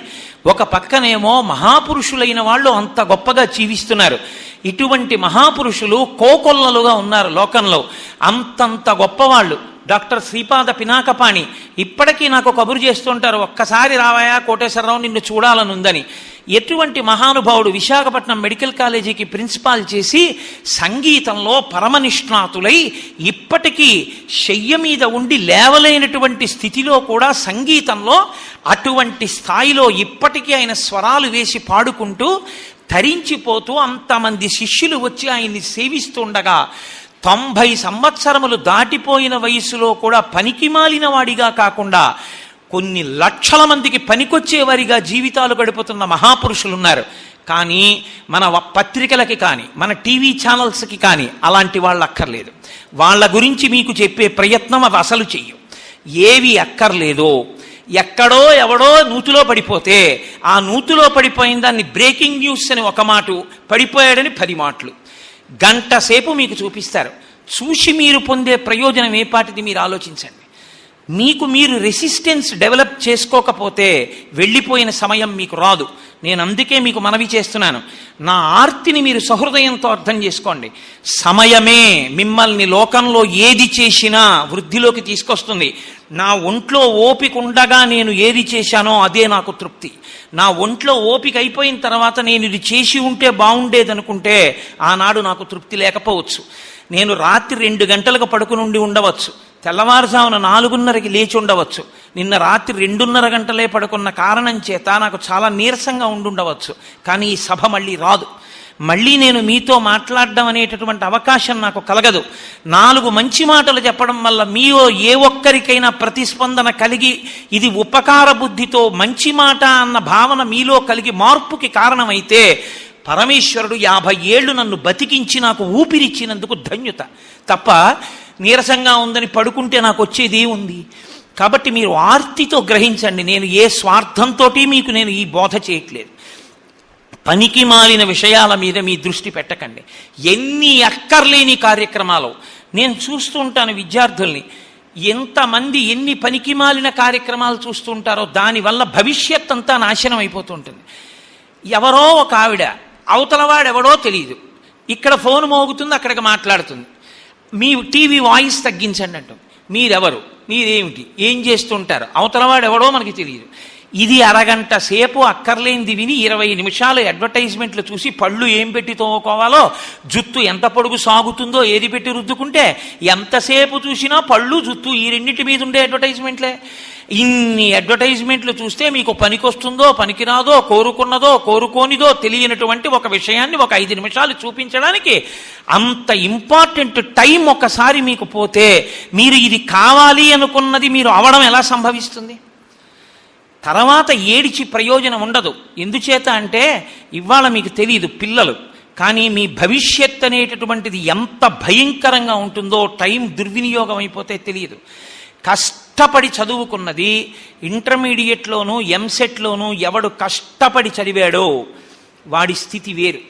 ఒక పక్కనేమో మహాపురుషులైన వాళ్ళు అంత గొప్పగా జీవిస్తున్నారు, ఇటువంటి మహాపురుషులు కోకొల్లలుగా ఉన్నారు లోకంలో. అంతంత గొప్పవాళ్ళు డాక్టర్ శ్రీపాద పినాకపాణి ఇప్పటికీ నాకు కబురు చేస్తుంటారు, ఒక్కసారి రావాయా కోటేశ్వరరావు, నిన్ను చూడాలనుందని. ఎటువంటి మహానుభావుడు! విశాఖపట్నం మెడికల్ కాలేజీకి ప్రిన్సిపాల్ చేసి సంగీతంలో పరమనిష్ణాతులై ఇప్పటికీ శయ్య మీద ఉండి లేవలేనటువంటి స్థితిలో కూడా సంగీతంలో అటువంటి స్థాయిలో ఇప్పటికీ ఆయన స్వరాలు వేసి పాడుకుంటూ తరించిపోతూ అంతమంది శిష్యులు వచ్చి ఆయన్ని సేవిస్తుండగా 90 సంవత్సరములు దాటిపోయిన వయసులో కూడా పనికిమాలిన వాడిగా కాకుండా కొన్ని లక్షల మందికి పనికొచ్చేవారిగా జీవితాలు గడుపుతున్న మహాపురుషులు ఉన్నారు. కానీ మన పత్రికలకి కానీ మన టీవీ ఛానల్స్కి కానీ అలాంటి వాళ్ళు అక్కర్లేదు. వాళ్ళ గురించి మీకు చెప్పే ప్రయత్నం అవి అసలు చెయ్యం. ఏవి అక్కర్లేదో, ఎక్కడో ఎవడో నూతిలో పడిపోతే ఆ నూతిలో పడిపోయిన దాన్ని బ్రేకింగ్ న్యూస్ అని ఒక మాట, పడిపోయాడని 10 మాటలు గంట సేపు మీకు చూపిస్తారు. చూసి మీరు పొందే ప్రయోజనం ఏ పాటిది మీరు ఆలోచించండి. మీకు మీరు రెసిస్టెన్స్ డెవలప్ చేసుకోకపోతే వెళ్ళిపోయిన సమయం మీకు రాదు. నేను అందుకే మీకు మనవి చేస్తున్నాను, నా ఆర్తిని మీరు సహృదయంతో అర్థం చేసుకోండి. సమయమే మిమ్మల్ని లోకంలో ఏది చేసినా వృద్ధిలోకి తీసుకొస్తుంది. నా ఒంట్లో ఓపిక ఉండగా నేను ఏది చేశానో అదే నాకు తృప్తి. నా ఒంట్లో ఓపిక అయిపోయిన తర్వాత నేను ఇది చేసి ఉంటే బాగుండేదనుకుంటే ఆనాడు నాకు తృప్తి లేకపోవచ్చు. నేను రాత్రి 2 గంటలకు పడుకుని ఉండవచ్చు, తెల్లవారుజామున 4:30కి లేచి ఉండవచ్చు. నిన్న రాత్రి 2:30 గంటలే పడుకున్న కారణం చేత నాకు చాలా నీరసంగా ఉండుండవచ్చు. కానీ ఈ సభ మళ్ళీ రాదు. మళ్ళీ నేను మీతో మాట్లాడడం అనేటటువంటి అవకాశం నాకు కలగదు. 4 మంచి మాటలు చెప్పడం వల్ల మీలో ఏ ఒక్కరికైనా ప్రతిస్పందన కలిగి ఇది ఉపకార బుద్ధితో మంచి మాట అన్న భావన మీలో కలిగి మార్పుకి కారణమైతే పరమేశ్వరుడు 50 ఏళ్ళు నన్ను బతికించి నాకు ఊపిరిచ్చినందుకు ధన్యత. తప్ప నీరసంగా ఉందని పడుకుంటే నాకు వచ్చేది ఉంది. కాబట్టి మీరు ఆర్తితో గ్రహించండి, నేను ఏ స్వార్థంతో మీకు నేను ఈ బోధ చేయట్లేదు. పనికి మాలిన విషయాల మీద మీ దృష్టి పెట్టకండి. ఎన్ని అక్కర్లేని కార్యక్రమాలు నేను చూస్తూ ఉంటాను. విద్యార్థుల్ని ఎంతమంది ఎన్ని పనికి మాలిన కార్యక్రమాలు చూస్తుంటారో దానివల్ల భవిష్యత్ అంతా నాశనం అయిపోతుంటుంది. ఎవరో ఒక ఆవిడ, అవతలవాడెవడో తెలియదు, ఇక్కడ ఫోన్ మోగుతుంది, అక్కడికి మాట్లాడుతుంది. మీ టీవీ వాయిస్ తగ్గించండి అంటాం. మీరెవరు, మీరేమిటి, ఏం చేస్తుంటారు, అవతలవాడు ఎవడో మనకి తెలియదు. ఇది అరగంట సేపు అక్కర్లేనిది విని 20 నిమిషాలు అడ్వర్టైజ్మెంట్లు చూసి పళ్ళు ఏం పెట్టి తోముకోవాలో, జుత్తు ఎంత పొడుగు సాగుతుందో ఏది పెట్టి రుద్దుకుంటే, ఎంతసేపు చూసినా పళ్ళు జుత్తు ఈ రెండింటి మీద ఉండే అడ్వర్టైజ్మెంట్లే. ఇన్ని అడ్వర్టైజ్మెంట్లు చూస్తే మీకు పనికొస్తుందో పనికిరాదో, కోరుకున్నదో కోరుకోనిదో తెలియనటువంటి ఒక విషయాన్ని ఒక 5 నిమిషాలు చూపించడానికి అంత ఇంపార్టెంట్ టైం ఒకసారి మీకు పోతే మీరు ఇది కావాలి అనుకున్నది మీరు అవడం ఎలా సంభవిస్తుంది? తర్వాత ఏడిచి ప్రయోజనం ఉండదు. ఎందుచేత అంటే ఇవాళ మీకు తెలియదు పిల్లలు, కానీ మీ భవిష్యత్ అనేటటువంటిది ఎంత భయంకరంగా ఉంటుందో టైం దుర్వినియోగం అయిపోతే తెలియదు. కష్టపడి చదువుకున్నది ఇంటర్మీడియట్లోనూ ఎంసెట్లోనూ ఎవడు కష్టపడి చదివాడో వాడి స్థితి వేరు.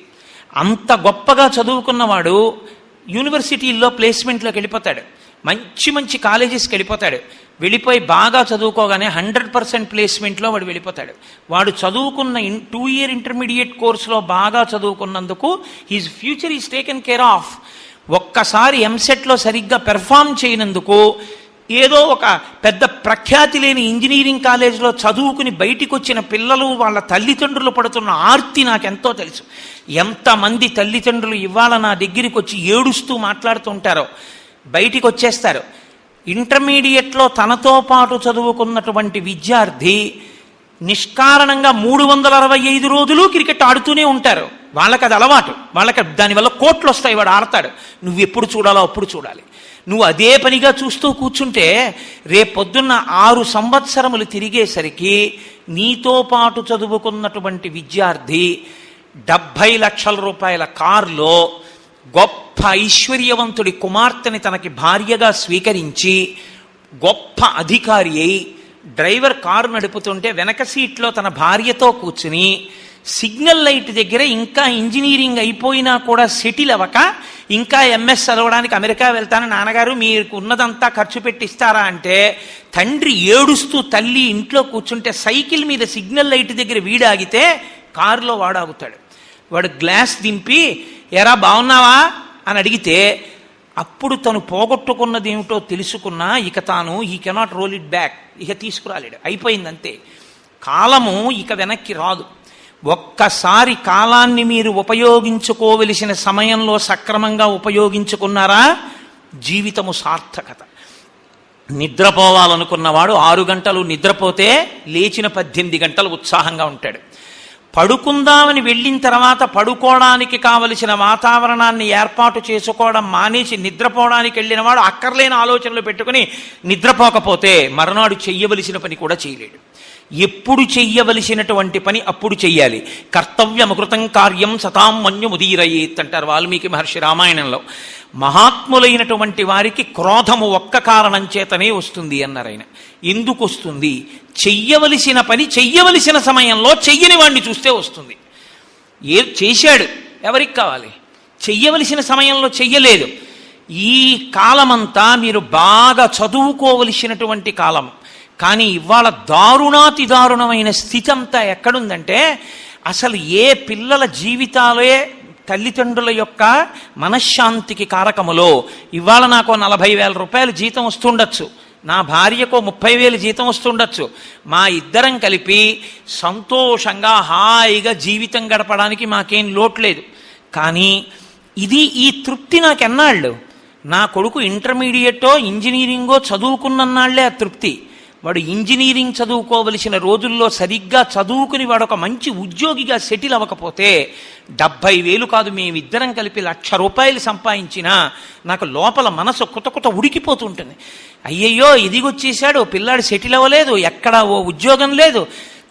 అంత గొప్పగా చదువుకున్నవాడు యూనివర్సిటీల్లో ప్లేస్మెంట్లోకి వెళ్ళిపోతాడు, మంచి మంచి కాలేజెస్కి వెళ్ళిపోతాడు. వెళ్ళిపోయి బాగా చదువుకోగానే 100% ప్లేస్మెంట్లో వాడు వెళ్ళిపోతాడు. వాడు చదువుకున్న 2 year ఇంటర్మీడియట్ కోర్సులో బాగా చదువుకున్నందుకు his future is taken care of. ఒక్కసారి ఎంసెట్లో సరిగ్గా పెర్ఫామ్ చేయనందుకు ఏదో ఒక పెద్ద ప్రఖ్యాతి లేని ఇంజనీరింగ్ కాలేజీలో చదువుకుని బయటికి వచ్చిన పిల్లలు వాళ్ళ తల్లిదండ్రులు పడుతున్న ఆర్తి నాకెంతో తెలుసు. ఎంతమంది తల్లిదండ్రులు ఇవాళ నా దగ్గరికి వచ్చి ఏడుస్తూ మాట్లాడుతుంటారో. బయటికి వచ్చేస్తారు. ఇంటర్మీడియట్లో తనతో పాటు చదువుకున్నటువంటి విద్యార్థి నిష్కారణంగా 365 రోజులు క్రికెట్ ఆడుతూనే ఉంటారు. వాళ్ళకి అది అలవాటు, వాళ్ళకి దానివల్ల కోట్లు వస్తాయి, వాడు ఆడతాడు. నువ్వు ఎప్పుడు చూడాలో అప్పుడు చూడాలి. నువ్వు అదే పనిగా చూస్తూ కూర్చుంటే రేపొద్దున్న 6 సంవత్సరములు తిరిగేసరికి నీతో పాటు చదువుకున్నటువంటి విద్యార్థి 70 లక్షల రూపాయల కారులో గొప్ప ఐశ్వర్యవంతుడి కుమార్తెని తనకి భార్యగా స్వీకరించి గొప్ప అధికారి అయి డ్రైవర్ కారు నడుపుతుంటే వెనక సీట్లో తన భార్యతో కూర్చుని సిగ్నల్ లైట్ దగ్గర ఇంకా ఇంజనీరింగ్ అయిపోయినా కూడా సెటిల్ అవ్వక ఇంకా ఎంఎస్ చదవడానికి అమెరికా వెళ్తాను నాన్నగారు మీకు ఉన్నదంతా ఖర్చు పెట్టిస్తారా అంటే తండ్రి ఏడుస్తూ తల్లి ఇంట్లో కూర్చుంటే సైకిల్ మీద సిగ్నల్ లైట్ దగ్గర వీడాగితే కారులో వాడాగుతాడు. వాడు గ్లాస్ దింపి ఎరా బాగున్నావా అని అడిగితే అప్పుడు తను పోగొట్టుకున్నది ఏమిటో తెలుసుకున్నా ఇక తాను ఈ కెనాట్ రోల్ ఇట్ బ్యాక్, ఇక తీసుకురాలేడు, అయిపోయిందంతే. కాలము ఇక వెనక్కి రాదు. ఒక్కసారి కాలాన్ని మీరు ఉపయోగించుకోవలసిన సమయంలో సక్రమంగా ఉపయోగించుకున్నారా జీవితము సార్థకత. నిద్రపోవాలనుకున్నవాడు 6 గంటలు నిద్రపోతే లేచిన 18 గంటలు ఉత్సాహంగా ఉంటాడు. పడుకుందామని వెళ్ళిన తర్వాత పడుకోవడానికి కావలసిన వాతావరణాన్ని ఏర్పాటు చేసుకోవడం మానేసి నిద్రపోవడానికి వెళ్ళిన వాడు అక్కర్లేని ఆలోచనలు పెట్టుకుని నిద్రపోకపోతే మరునాడు చెయ్యవలసిన పని కూడా చేయలేడు. ఎప్పుడు చెయ్యవలసినటువంటి పని అప్పుడు చెయ్యాలి. కర్తవ్యమకృతం కార్యం సతాం మన్యుముదీరయేత్ అంటారు వాల్మీకి మహర్షి రామాయణంలో. మహాత్ములైనటువంటి వారికి క్రోధము ఒక్క కారణం చేతనే వస్తుంది అన్నారు ఆయన. ఎందుకు వస్తుంది? చెయ్యవలసిన పని చెయ్యవలసిన సమయంలో చెయ్యని వాడిని చూస్తే వస్తుంది. చేశాడు, ఎవరికి కావాలి? చెయ్యవలసిన సమయంలో చెయ్యలేదు. ఈ కాలమంతా మీరు బాగా చదువుకోవలసినటువంటి కాలం. కానీ ఇవాళ దారుణాతి దారుణమైన స్థితి అంతా ఎక్కడుందంటే అసలు ఏ పిల్లల జీవితాలే తల్లిదండ్రుల యొక్క మనశ్శాంతికి కారకములో. ఇవాళ నాకు 40,000 రూపాయలు జీతం వస్తుండొచ్చు, నా భార్యకో 30,000 జీతం వస్తుండొచ్చు. మా ఇద్దరం కలిపి సంతోషంగా హాయిగా జీవితం గడపడానికి మాకేం లోట్లేదు. కానీ ఈ తృప్తి నాకెన్నాళ్ళు? నా కొడుకు ఇంటర్మీడియటో ఇంజనీరింగో చదువుకున్నన్నాళ్లే ఆ తృప్తి. వాడు ఇంజనీరింగ్ చదువుకోవలసిన రోజుల్లో సరిగ్గా చదువుకుని వాడు ఒక మంచి ఉద్యోగిగా సెటిల్ అవ్వకపోతే 70,000 కాదు, మేమిద్దరం కలిపి 1,00,000 రూపాయలు సంపాదించినా నాకు లోపల మనసు కొత్త ఉడికిపోతుంటుంది. అయ్యయ్యో ఇదిగొచ్చేసాడు, పిల్లాడు సెటిల్ అవ్వలేదు, ఎక్కడా ఓ ఉద్యోగం లేదు.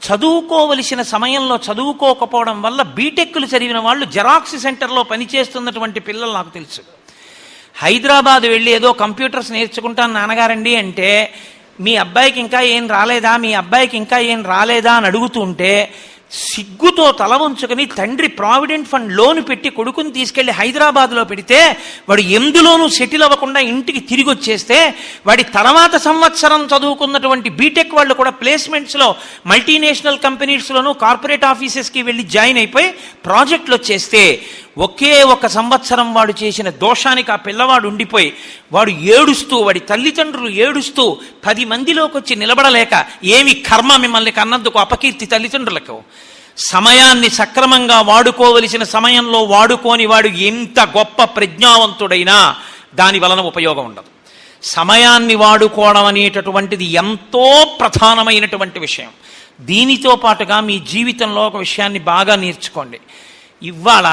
చదువుకోవలసిన సమయంలో చదువుకోకపోవడం వల్ల బీటెక్లు చదివిన వాళ్ళు జెరాక్స్ సెంటర్లో పనిచేస్తున్నటువంటి పిల్లలు నాకు తెలుసు. హైదరాబాద్ వెళ్ళి ఏదో కంప్యూటర్స్ నేర్చుకుంటాను నాన్నగారండి అంటే మీ అబ్బాయికి ఇంకా ఏం రాలేదా, మీ అబ్బాయికి ఇంకా ఏం రాలేదా అని అడుగుతుంటే సిగ్గుతో తల వంచుకొని తండ్రి ప్రావిడెంట్ ఫండ్ లోన్ పెట్టి కొడుకుని తీసుకెళ్లి హైదరాబాద్లో పెడితే వాడు ఎందులోనూ సెటిల్ అవ్వకుండా ఇంటికి తిరిగి వచ్చేస్తే వాడి తర్వాత సంవత్సరం చదువుకున్నటువంటి బీటెక్ వాళ్ళు కూడా ప్లేస్మెంట్స్లో మల్టీనేషనల్ కంపెనీస్లోనూ కార్పొరేట్ ఆఫీసెస్కి వెళ్ళి జాయిన్ అయిపోయి ప్రాజెక్టులు వచ్చేస్తే ఒకే ఒక సంవత్సరం వాడు చేసిన దోషానికి ఆ పిల్లవాడు ఉండిపోయి వాడు ఏడుస్తూ, వాడి తల్లిదండ్రులు ఏడుస్తూ 10 మందిలోకి వచ్చి నిలబడలేక, ఏమి కర్మ మిమ్మల్ని కన్నందుకు అపకీర్తి తల్లిదండ్రులకు, సమయాన్ని సక్రమంగా వాడుకోవలసిన సమయంలో వాడుకోని వాడు ఎంత గొప్ప ప్రజ్ఞావంతుడైనా దాని వలన ఉపయోగం ఉండదు. సమయాన్ని వాడుకోవడం అనేటటువంటిది ఎంతో ప్రధానమైనటువంటి విషయం. దీనితో పాటుగా మీ జీవితంలో ఒక విషయాన్ని బాగా నేర్చుకోండి. ఇవాళ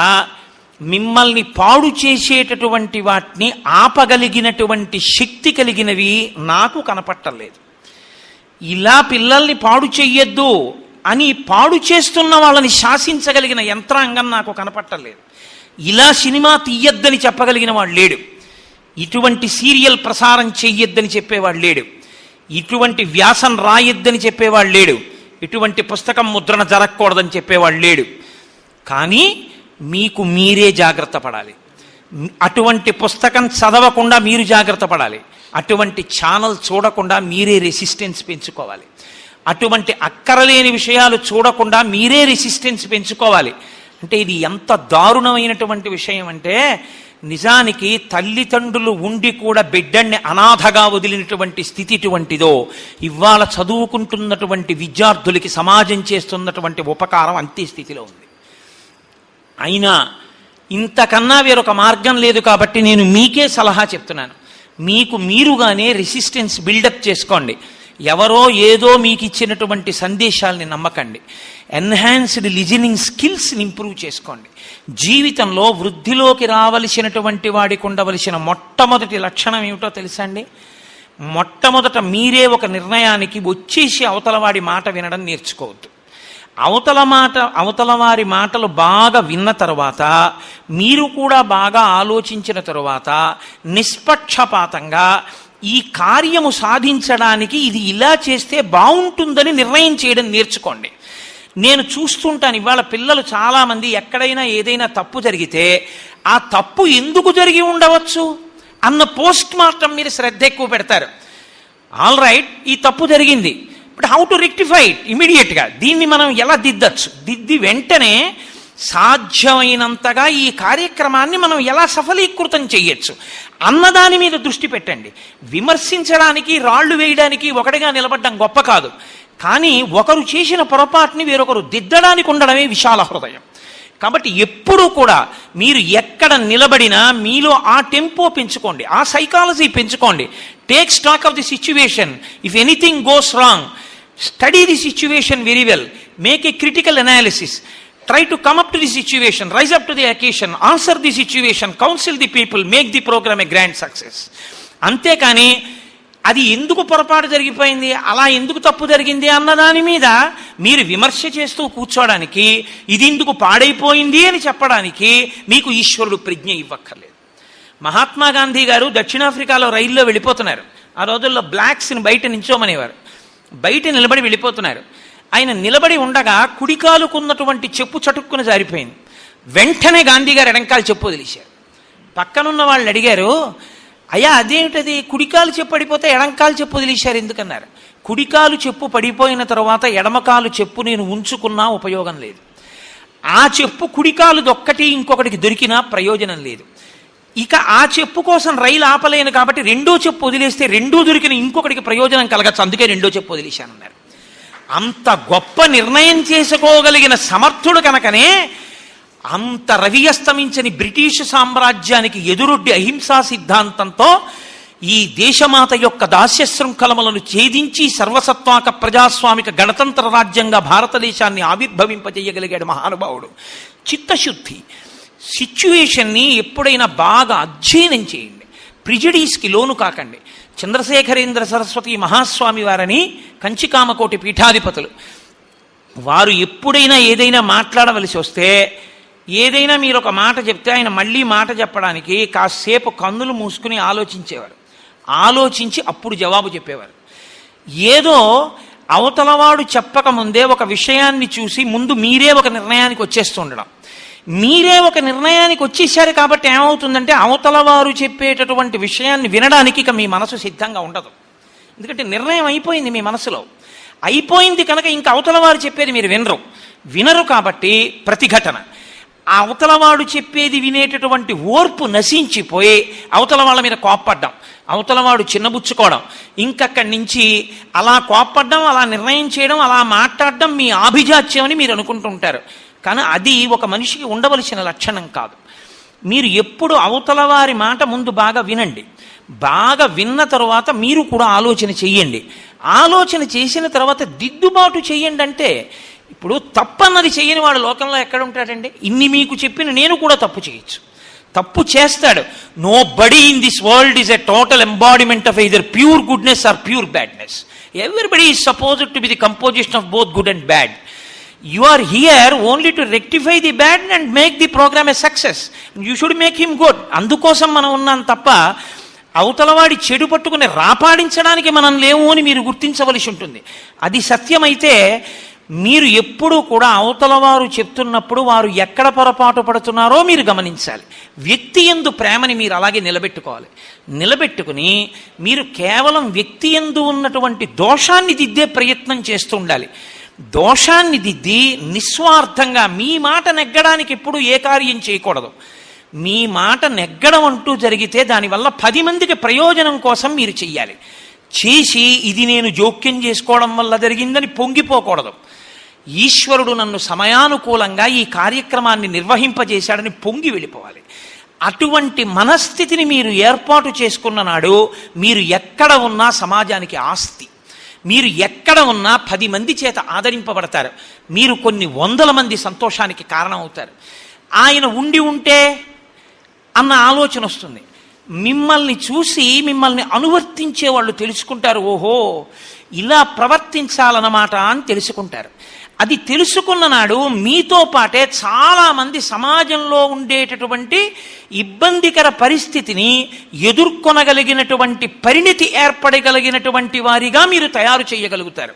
మిమ్మల్ని పాడు చేసేటటువంటి వాటిని ఆపగలిగినటువంటి శక్తి కలిగినవి నాకు కనపట్టలేదు. ఇలా పిల్లల్ని పాడు చెయ్యొద్దు అని పాడు చేస్తున్న వాళ్ళని శాసించగలిగిన యంత్రాంగం నాకు కనపట్టలేదు. ఇలా సినిమా తీయొద్దని చెప్పగలిగిన వాడు లేడు, ఇటువంటి సీరియల్ ప్రసారం చెయ్యొద్దని చెప్పేవాడు లేడు, ఇటువంటి వ్యాసం రాయొద్దని చెప్పేవాడు లేడు, ఇటువంటి పుస్తకం ముద్రణ జరగకూడదని చెప్పేవాడు లేడు. కానీ మీకు మీరే జాగ్రత్త పడాలి. అటువంటి పుస్తకం చదవకుండా మీరు జాగ్రత్త పడాలి. అటువంటి ఛానల్ చూడకుండా మీరే రెసిస్టెన్స్ పెంచుకోవాలి. అటువంటి అక్కరలేని విషయాలు చూడకుండా మీరే రెసిస్టెన్స్ పెంచుకోవాలి. అంటే ఇది ఎంత దారుణమైనటువంటి విషయం అంటే, నిజానికి తల్లిదండ్రులు ఉండి కూడా బిడ్డల్ని అనాథగా వదిలినటువంటి స్థితి ఇటువంటిదో, ఇవాళ చదువుకుంటున్నటువంటి విద్యార్థులకి సమాజం చేస్తున్నటువంటి ఉపకారం అంతే స్థితిలో ఉంది. అయినా ఇంతకన్నా వేరొక మార్గం లేదు కాబట్టి నేను మీకే సలహా చెప్తున్నాను. మీకు మీరుగానే రెసిస్టెన్స్ బిల్డప్ చేసుకోండి. ఎవరో ఏదో మీకు ఇచ్చినటువంటి సందేశాలని నమ్మకండి. ఎన్హాన్స్డ్ లిజనింగ్ స్కిల్స్ని ఇంప్రూవ్ చేసుకోండి. జీవితంలో వృద్ధిలోకి రావలసినటువంటి వాడికి ఉండవలసిన మొట్టమొదటి లక్షణం ఏమిటో తెలుసా అండి? మొట్టమొదట మీరే ఒక నిర్ణయానికి వచ్చేసి అవతల వాడి మాట వినడం నేర్చుకోవద్దు. అవతల వారి మాటలు బాగా విన్న తర్వాత, మీరు కూడా బాగా ఆలోచించిన తరువాత నిష్పక్షపాతంగా ఈ కార్యము సాధించడానికి ఇది ఇలా చేస్తే బాగుంటుందని నిర్ణయం చేయడం నేర్చుకోండి. నేను చూస్తుంటాను ఇవాళ పిల్లలు చాలామంది ఎక్కడైనా ఏదైనా తప్పు జరిగితే ఆ తప్పు ఎందుకు జరిగి ఉండవచ్చు అన్న పోస్ట్ మార్టం మీద శ్రద్ధ ఎక్కువ పెడతారు. ఆల్ రైట్, ఈ తప్పు జరిగింది, but how to rectify it ఇమీడియట్గా, దీన్ని మనం ఎలా దిద్దచ్చు, దిద్ది వెంటనే సాధ్యమైనంతగా ఈ కార్యక్రమాన్ని మనం ఎలా సఫలీకృతం చేయొచ్చు అన్నదాని మీద దృష్టి పెట్టండి. విమర్శించడానికి, రాళ్లు వేయడానికి ఒకటిగా నిలబడ్డం గొప్ప కాదు, కానీ ఒకరు చేసిన పొరపాటుని వేరొకరు దిద్దడానికి ఉండడమే విశాల హృదయం. కాబట్టి ఎప్పుడూ కూడా మీరు ఎక్కడ నిలబడినా మీలో ఆ టెంపో పెంచుకోండి, ఆ సైకాలజీ పెంచుకోండి. Take stock of the situation. If anything goes wrong, study the situation very well, make a critical analysis, try to come up to the situation, rise up to the occasion, answer the situation, counsel the people, make the program a grand success. అంతేకాని అది ఎందుకు పొరపాటు జరిగిపోయింది, అలా ఎందుకు తప్పు జరిగింది అన్నదాని మీద మీరు విమర్శ చేస్తూ కూర్చోడానికి, ఇది ఎందుకు పాడైపోయింది అని చెప్పడానికి మీకు ఈశ్వరుడు ప్రజ్ఞ ఇవ్వక్కర్లేదు. మహాత్మా గాంధీ గారు దక్షిణాఫ్రికాలో రైల్లో వెళ్ళిపోతున్నారు. ఆ రోజుల్లో బ్లాక్స్ని బయట నించోమనేవారు. బయట నిలబడి వెళ్ళిపోతున్నారు. ఆయన నిలబడి ఉండగా కుడికాలుకున్నటువంటి చెప్పు చటుక్కున జారిపోయింది. వెంటనే గాంధీ గారు ఎడంకాలు చెప్పు వదిలేశారు. పక్కనున్న వాళ్ళు అడిగారు, అయ్యా అదేమిటది, కుడికాలు చెప్పు పడిపోతే ఎడంకాలు చెప్పు వదిలేశారు ఎందుకన్నారు. కుడికాలు చెప్పు పడిపోయిన తర్వాత ఎడమకాలు చెప్పు నేను ఉంచుకున్నా ఉపయోగం లేదు. ఆ చెప్పు కుడికాలు దొక్కటి ఇంకొకటికి దొరికినా ప్రయోజనం లేదు. ఇక ఆ చెప్పు కోసం రైలు ఆపలేను కాబట్టి రెండో చెప్పు వదిలేస్తే రెండో దొరికిన ఇంకొకటికి ప్రయోజనం కలగచ్చు, అందుకే రెండో చెప్పు వదిలేశానన్నారు. అంత గొప్ప నిర్ణయం చేసుకోగలిగిన సమర్థుడు కనుకనే అంత రవి అస్తమించని బ్రిటిష్ సామ్రాజ్యానికి ఎదురొడ్డి అహింసా సిద్ధాంతంతో ఈ దేశమాత యొక్క దాస్య శృంఖలములను ఛేదించి సర్వసత్వాక ప్రజాస్వామిక గణతంత్ర రాజ్యంగా భారతదేశాన్ని ఆవిర్భవింపజేయగలిగాడు మహానుభావుడు. చిత్తశుద్ధి. సిచ్యువేషన్ని ఎప్పుడైనా బాగా అధ్యయనం చేయండి, ప్రిజడీస్కి లోను కాకండి. చంద్రశేఖరేంద్ర సరస్వతి మహాస్వామి వారని కంచికామకోటి పీఠాధిపతులు, వారు ఎప్పుడైనా ఏదైనా మాట్లాడవలసి వస్తే, ఏదైనా మీరు ఒక మాట చెప్తే ఆయన మళ్ళీ మాట చెప్పడానికి కాసేపు కన్నులు మూసుకుని ఆలోచించేవారు. ఆలోచించి అప్పుడు జవాబు చెప్పేవారు. ఏదో అవతలవాడు చెప్పకముందే ఒక విషయాన్ని చూసి ముందు మీరే ఒక నిర్ణయానికి వచ్చేస్తుండడం. మీరే ఒక నిర్ణయానికి వచ్చేసారు కాబట్టి ఏమవుతుందంటే అవతలవారు చెప్పేటటువంటి విషయాన్ని వినడానికి ఇక మీ మనసు సిద్ధంగా ఉండదు. ఎందుకంటే నిర్ణయం అయిపోయింది మీ మనసులో. అయిపోయింది కనుక ఇంకా అవతలవారు చెప్పేది మీరు వినరు కాబట్టి ప్రతిఘటన. ఆ అవతలవాడు చెప్పేది వినేటటువంటి ఓర్పు నశించిపోయి అవతల వాళ్ళ మీద కోప్పడ్డం, అవతలవాడు చిన్నబుచ్చుకోవడం, ఇంకక్కడి నుంచి అలా కోప్పడ్డం, అలా నిర్ణయం చేయడం, అలా మాట్లాడడం మీ ఆభిజాత్యం అని మీరు అనుకుంటుంటారు. కానీ అది ఒక మనిషికి ఉండవలసిన లక్షణం కాదు. మీరు ఎప్పుడు అవతల వారి మాట ముందు బాగా వినండి. బాగా విన్న తర్వాత మీరు కూడా ఆలోచన చెయ్యండి. ఆలోచన చేసిన తర్వాత దిద్దుబాటు చెయ్యండి. అంటే ఇప్పుడు తప్పన్నది చేయని వాడు లోకంలో ఎక్కడ ఉంటాడండి? ఇన్ని మీకు చెప్పిన నేను కూడా తప్పు చేయొచ్చు, తప్పు చేస్తాడు. Nobody in this world is a total embodiment of either pure goodness or pure badness. Everybody is supposed to be the composition of both good and bad. You are here only to rectify the bad and make the program a success. You should make him good. అందుకోసం మనం ఉన్నాం తప్ప అవతలవాడి చెడు పట్టుకుని రాపాడించడానికి మనం లేవు అని మీరు గుర్తించవలసి ఉంటుంది. అది సత్యమైతే మీరు ఎప్పుడూ కూడా అవతలవారు చెప్తున్నప్పుడు వారు ఎక్కడ పొరపాటు పడుతున్నారో మీరు గమనించాలి. వ్యక్తి యందు ప్రేమని మీరు అలాగే నిలబెట్టుకోవాలి. నిలబెట్టుకుని మీరు కేవలం వ్యక్తి యందు ఉన్నటువంటి దోషాన్ని దిద్దే ప్రయత్నం చేస్తూ ఉండాలి. దోషాన్ని దిద్ది నిస్వార్థంగా మీ మాట నెగ్గడానికి ఎప్పుడు ఏ కార్యం చేయకూడదు. మీ మాట నెగ్గడం అంటూ జరిగితే దానివల్ల 10 మందికి ప్రయోజనం కోసం మీరు చెయ్యాలి. చేసి ఇది నేను జోక్యం చేసుకోవడం వల్ల జరిగిందని పొంగిపోకూడదు. ఈశ్వరుడు నన్ను సమయానుకూలంగా ఈ కార్యక్రమాన్ని నిర్వహింపజేశాడని పొంగి వెళ్ళిపోవాలి. అటువంటి మనస్థితిని మీరు ఏర్పాటు చేసుకున్న నాడు మీరు ఎక్కడ ఉన్నా సమాజానికి ఆస్తి. మీరు ఎక్కడ ఉన్నా 10 మంది చేత ఆదరింపబడతారు. మీరు కొన్ని 100 మంది సంతోషానికి కారణం అవుతారు. ఆయన ఉంటే అన్న ఆలోచన వస్తుంది. మిమ్మల్ని చూసి మిమ్మల్ని అనువర్తించే వాళ్ళు తెలుసుకుంటారు, ఓహో ఇలా ప్రవర్తించాలన్నమాట అని తెలుసుకుంటారు. అది తెలుసుకున్న నాడు మీతో పాటే చాలామంది సమాజంలో ఉండేటటువంటి ఇబ్బందికర పరిస్థితిని ఎదుర్కొనగలిగినటువంటి పరిణితి ఏర్పడగలిగినటువంటి వారిగా మీరు తయారు చేయగలుగుతారు.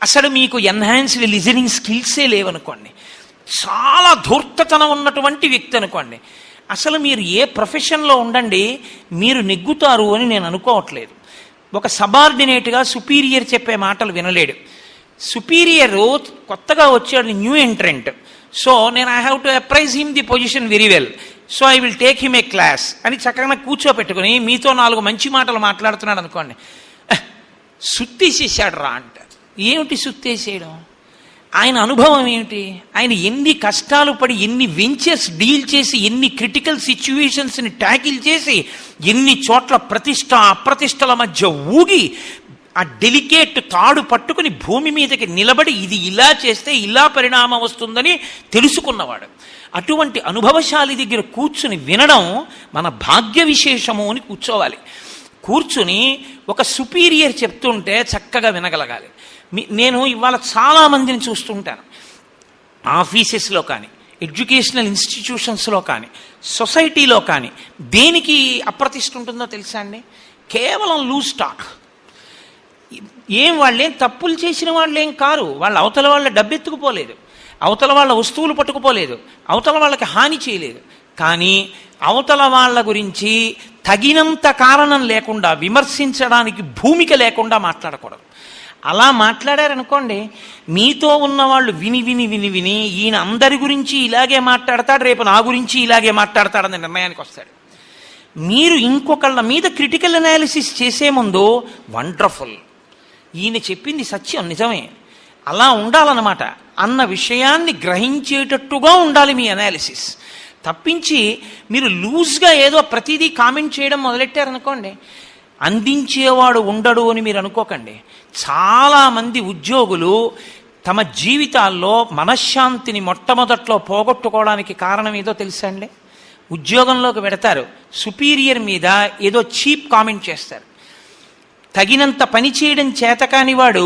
అసలు మీకు ఎన్హాన్స్డ్ లిజనింగ్ స్కిల్సే లేవనుకోండి, చాలా ధూర్తతనం ఉన్నటువంటి వ్యక్తి అనుకోండి, అసలు మీరు ఏ ప్రొఫెషన్లో ఉండండి మీరు నెగ్గుతారు అని నేను అనుకోవట్లేదు. ఒక సబార్డినేట్గా సుపీరియర్ చెప్పే మాటలు వినలేడు. సుపీరియర్ కొత్తగా వచ్చాడు, న్యూ ఎంట్రెంట్. సో నేను I have to appraise him the position very well, so I will take him a class అని చక్కగా కూర్చోపెట్టుకుని మీతో 4 మంచి మాటలు మాట్లాడుతున్నాడు అనుకోండి, సుత్తేసేసాడు రా అంటారు. ఏమిటి సుత్తేసేయడం? ఆయన అనుభవం ఏమిటి? ఆయన ఎన్ని కష్టాలు పడి, ఎన్ని వెంచర్స్ డీల్ చేసి, ఎన్ని క్రిటికల్ సిచ్యువేషన్స్ని ట్యాకిల్ చేసి, ఎన్ని చోట్ల ప్రతిష్ట అప్రతిష్టల మధ్య ఊగి ఆ డెలికేట్ తాడు పట్టుకుని భూమి మీదకి నిలబడి ఇది ఇలా చేస్తే ఇలా పరిణామం వస్తుందని తెలుసుకున్నవాడు. అటువంటి అనుభవశాలి దగ్గర కూర్చుని వినడం మన భాగ్య విశేషము అని కూర్చోవాలి. కూర్చుని ఒక సుపీరియర్ చెప్తుంటే చక్కగా వినగలగాలి. నేను ఇవాళ చాలామందిని చూస్తుంటాను, ఆఫీసెస్లో కానీ, ఎడ్యుకేషనల్ ఇన్స్టిట్యూషన్స్లో కానీ, సొసైటీలో కానీ. దేనికి అప్రతిష్ట ఉంటుందో తెలుసా అండి? కేవలం లూజ్ టాక్. వాళ్ళేం తప్పులు చేసిన వాళ్ళేం కారు, వాళ్ళ అవతల వాళ్ళ డబ్బెత్తుకుపోలేదు, అవతల వాళ్ళ వస్తువులు పట్టుకుపోలేదు, అవతల వాళ్ళకి హాని చేయలేదు. కానీ అవతల వాళ్ళ గురించి తగినంత కారణం లేకుండా, విమర్శించడానికి భూమిక లేకుండా మాట్లాడకూడదు. అలా మాట్లాడారనుకోండి, మీతో ఉన్నవాళ్ళు విని విని విని విని ఈయన అందరి గురించి ఇలాగే మాట్లాడతాడు, రేపు నా గురించి ఇలాగే మాట్లాడతాడన్న నిర్ణయానికి వస్తాడు. మీరు ఇంకొకళ్ళ మీద క్రిటికల్ అనాలిసిస్ చేసే ముందు వండర్ఫుల్, ఈయన చెప్పింది సత్యం, నిజమే, అలా ఉండాలన్నమాట అన్న విషయాన్ని గ్రహించేటట్టుగా ఉండాలి మీ అనాలిసిస్. తప్పించి మీరు లూజ్గా ఏదో ప్రతిదీ కామెంట్ చేయడం మొదలెట్టారనుకోండి, అందించేవాడు ఉండడు అని మీరు అనుకోకండి. చాలామంది ఉద్యోగులు తమ జీవితాల్లో మనశ్శాంతిని మొట్టమొదట్లో పోగొట్టుకోవడానికి కారణం ఏదో తెలుసా అండి? ఉద్యోగంలోకి పెడతారు, సుపీరియర్ మీద ఏదో చీప్ కామెంట్ చేస్తారు. తగినంత పని చేయడం చేతకాని వాడు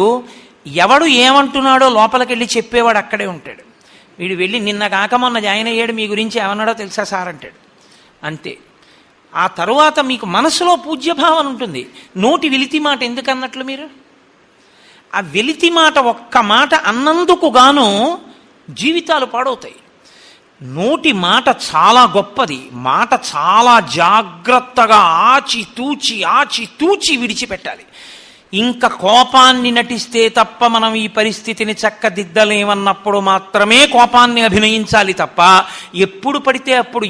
ఎవడు ఏమంటున్నాడో లోపలికి వెళ్ళి చెప్పేవాడు అక్కడే ఉంటాడు. వీడు వెళ్ళి నిన్న కాక మొన్న జాయిన్ అయ్యాడు, మీ గురించి ఏమన్నాడో తెలుసా సార్ అంటాడు. అంతే. ఆ తరువాత మీకు మనసులో పూజ్యభావన ఉంటుంది. నోటి వెలితి మాట ఎందుకు అన్నట్లు మీరు? ఆ వెలితి మాట ఒక్క మాట అన్నందుకు గాను జీవితాలు పాడవుతాయి. నోటి మాట చాలా గొప్పది. మాట చాలా జాగ్రత్తగా ఆచి తూచి విడిచిపెట్టాలి. ఇంకా కోపాన్ని నటిస్తే తప్ప మనం ఈ పరిస్థితిని చక్కదిద్దలేమన్నప్పుడు మాత్రమే కోపాన్ని అభినయించాలి తప్ప ఎప్పుడు పడితే అప్పుడు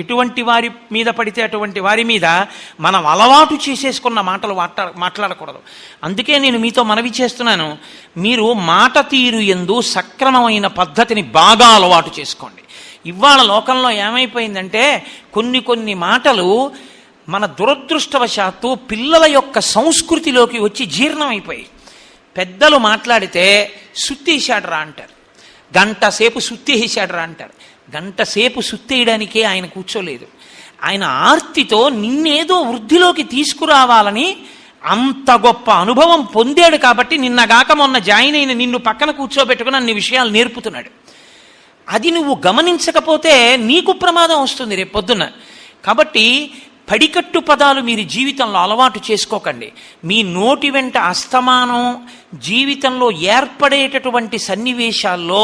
ఎటువంటి వారి మీద పడితే అటువంటి వారి మీద మనం అలవాటు చేసేసుకున్న మాటలు మాట్లాడకూడదు. అందుకే నేను మీతో మనవి చేస్తున్నాను, మీరు మాట తీరు యందు సక్రమమైన పద్ధతిని బాగా అలవాటు చేసుకోండి. ఇవాళ లోకంలో ఏమైపోయిందంటే కొన్ని మాటలు మన దురదృష్టవశాత్తు పిల్లల యొక్క సంస్కృతిలోకి వచ్చి జీర్ణమైపోయి, పెద్దలు మాట్లాడితే సుత్తేసాడరా అంటారు, గంట సేపు సుత్తేసాడరా అంటారు. గంట సేపు సుత్తేయడానికే ఆయన కూర్చోలేదు. ఆయన ఆర్తితో నిన్నేదో వృద్ధిలోకి తీసుకురావాలని అంత గొప్ప అనుభవం పొందాడు. కాబట్టి నిన్నగాక మొన్న జాయిన్ అయిన నిన్ను పక్కన కూర్చోబెట్టుకుని అన్ని విషయాలు నేర్పుతున్నాడు. అది నువ్వు గమనించకపోతే నీకు ప్రమాదం వస్తుంది రేపొద్దున. కాబట్టి పడికట్టు పదాలు మీరు జీవితంలో అలవాటు చేసుకోకండి. మీ నోటి వెంట అస్తమానం జీవితంలో ఏర్పడేటటువంటి సన్నివేశాల్లో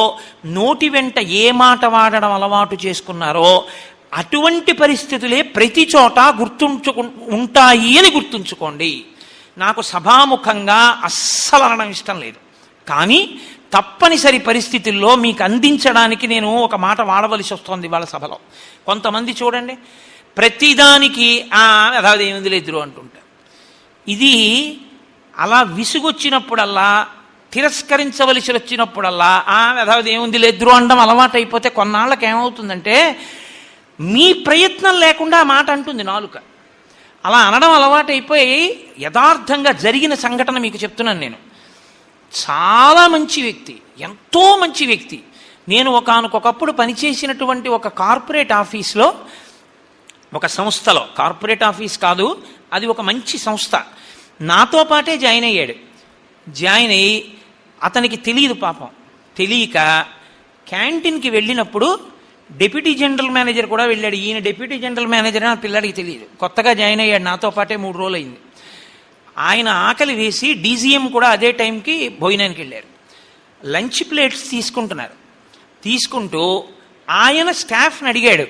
నోటి వెంట ఏ మాట వాడడం అలవాటు చేసుకున్నారో అటువంటి పరిస్థితులే ప్రతి చోట ఉంటాయి అని గుర్తుంచుకోండి. నాకు సభాముఖంగా అస్సలు అనడం ఇష్టం లేదు, కానీ తప్పనిసరి పరిస్థితుల్లో మీకు అందించడానికి నేను ఒక మాట వాడవలసి వస్తుంది వాళ్ళ సభలో. కొంతమంది చూడండి, ప్రతిదానికి అதாவது ఏముంది లేదురు అంటుంటారు. ఇది అలా విసుగొచ్చినప్పుడల్లా, తిరస్కరించవలసి వచ్చినప్పుడల్లా అதாவது ఏముంది లేదురు అనడం అలవాటు అయిపోతే కొన్నాళ్ళకి ఏమవుతుందంటే మీ ప్రయత్నం లేకుండా ఆ మాట అంటుంది నాలుక. అలా అనడం అలవాటు అయిపోయి యథార్థంగా జరిగిన సంఘటన మీకు చెప్తున్నాను. నేను చాలా మంచి వ్యక్తి, ఎంతో మంచి వ్యక్తి. నేను ఒకానొకప్పుడు పనిచేసినటువంటి ఒక కార్పొరేట్ ఆఫీస్లో, ఒక సంస్థలో, కార్పొరేట్ ఆఫీస్ కాదు అది, ఒక మంచి సంస్థ, నాతో పాటే జాయిన్ అయ్యాడు. జాయిన్ అయ్యి అతనికి తెలియదు పాపం, తెలియక క్యాంటీన్కి వెళ్ళినప్పుడు డిప్యూటీ జనరల్ మేనేజర్ కూడా వెళ్ళాడు. ఈయన డిప్యూటీ జనరల్ మేనేజర్ అని పిల్లాడికి తెలియదు, కొత్తగా జాయిన్ అయ్యాడు, నాతో పాటే 3 రోజులు అయింది. ఆయన ఆకలి వేసి డీజీఎం కూడా అదే టైంకి భోజనానికి వెళ్ళారు. లంచ్ ప్లేట్స్ తీసుకుంటూ ఆయన స్టాఫ్ని అడిగాడు,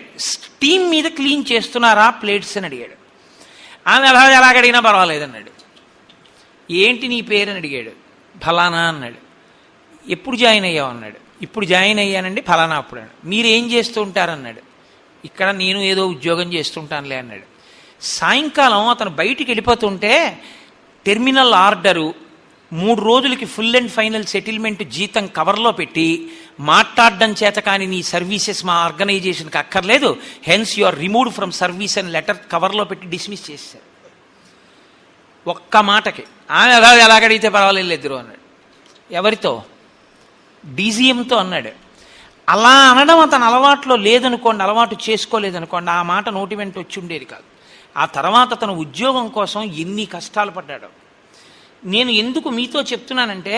టీం మీద క్లీన్ చేస్తున్నారా ప్లేట్స్ అని అడిగాడు. ఆమె ఎలాగడిగినా పర్వాలేదన్నాడు. ఏంటి నీ పేరు అని అడిగాడు. ఫలానా అన్నాడు. ఎప్పుడు జాయిన్ అయ్యావు అన్నాడు. ఇప్పుడు జాయిన్ అయ్యానండి ఫలానా అప్పుడు అన్నాడు. మీరు ఏం చేస్తూ ఉంటారన్నాడు. ఇక్కడ నేను ఏదో ఉద్యోగం చేస్తుంటానులే అన్నాడు. సాయంకాలం అతను బయటికి వెళ్ళిపోతుంటే టెర్మినల్ ఆర్డరు 3 రోజులకి ఫుల్ అండ్ ఫైనల్ సెటిల్మెంట్ జీతం కవర్లో పెట్టి, మాట్లాడడం చేత కానీ నీ సర్వీసెస్ మా ఆర్గనైజేషన్కి అక్కర్లేదు, hence you are removed from service అని లెటర్ కవర్లో పెట్టి డిస్మిస్ చేశారు. ఒక్క మాటకి ఎలాగడిగితే పర్వాలేదు ఇద్దరు అన్నాడు. ఎవరితో? డీజీఎంతో అన్నాడు. అలా అనడం అతను అలవాట్లో లేదనుకోండి, అలవాటు చేసుకోలేదనుకోండి, ఆ మాట నోటి వెంట వచ్చి ఉండేది కాదు. ఆ తర్వాత అతను ఉద్యోగం కోసం ఎన్ని కష్టాలు పడ్డాడు. నేను ఎందుకు మీతో చెప్తున్నానంటే,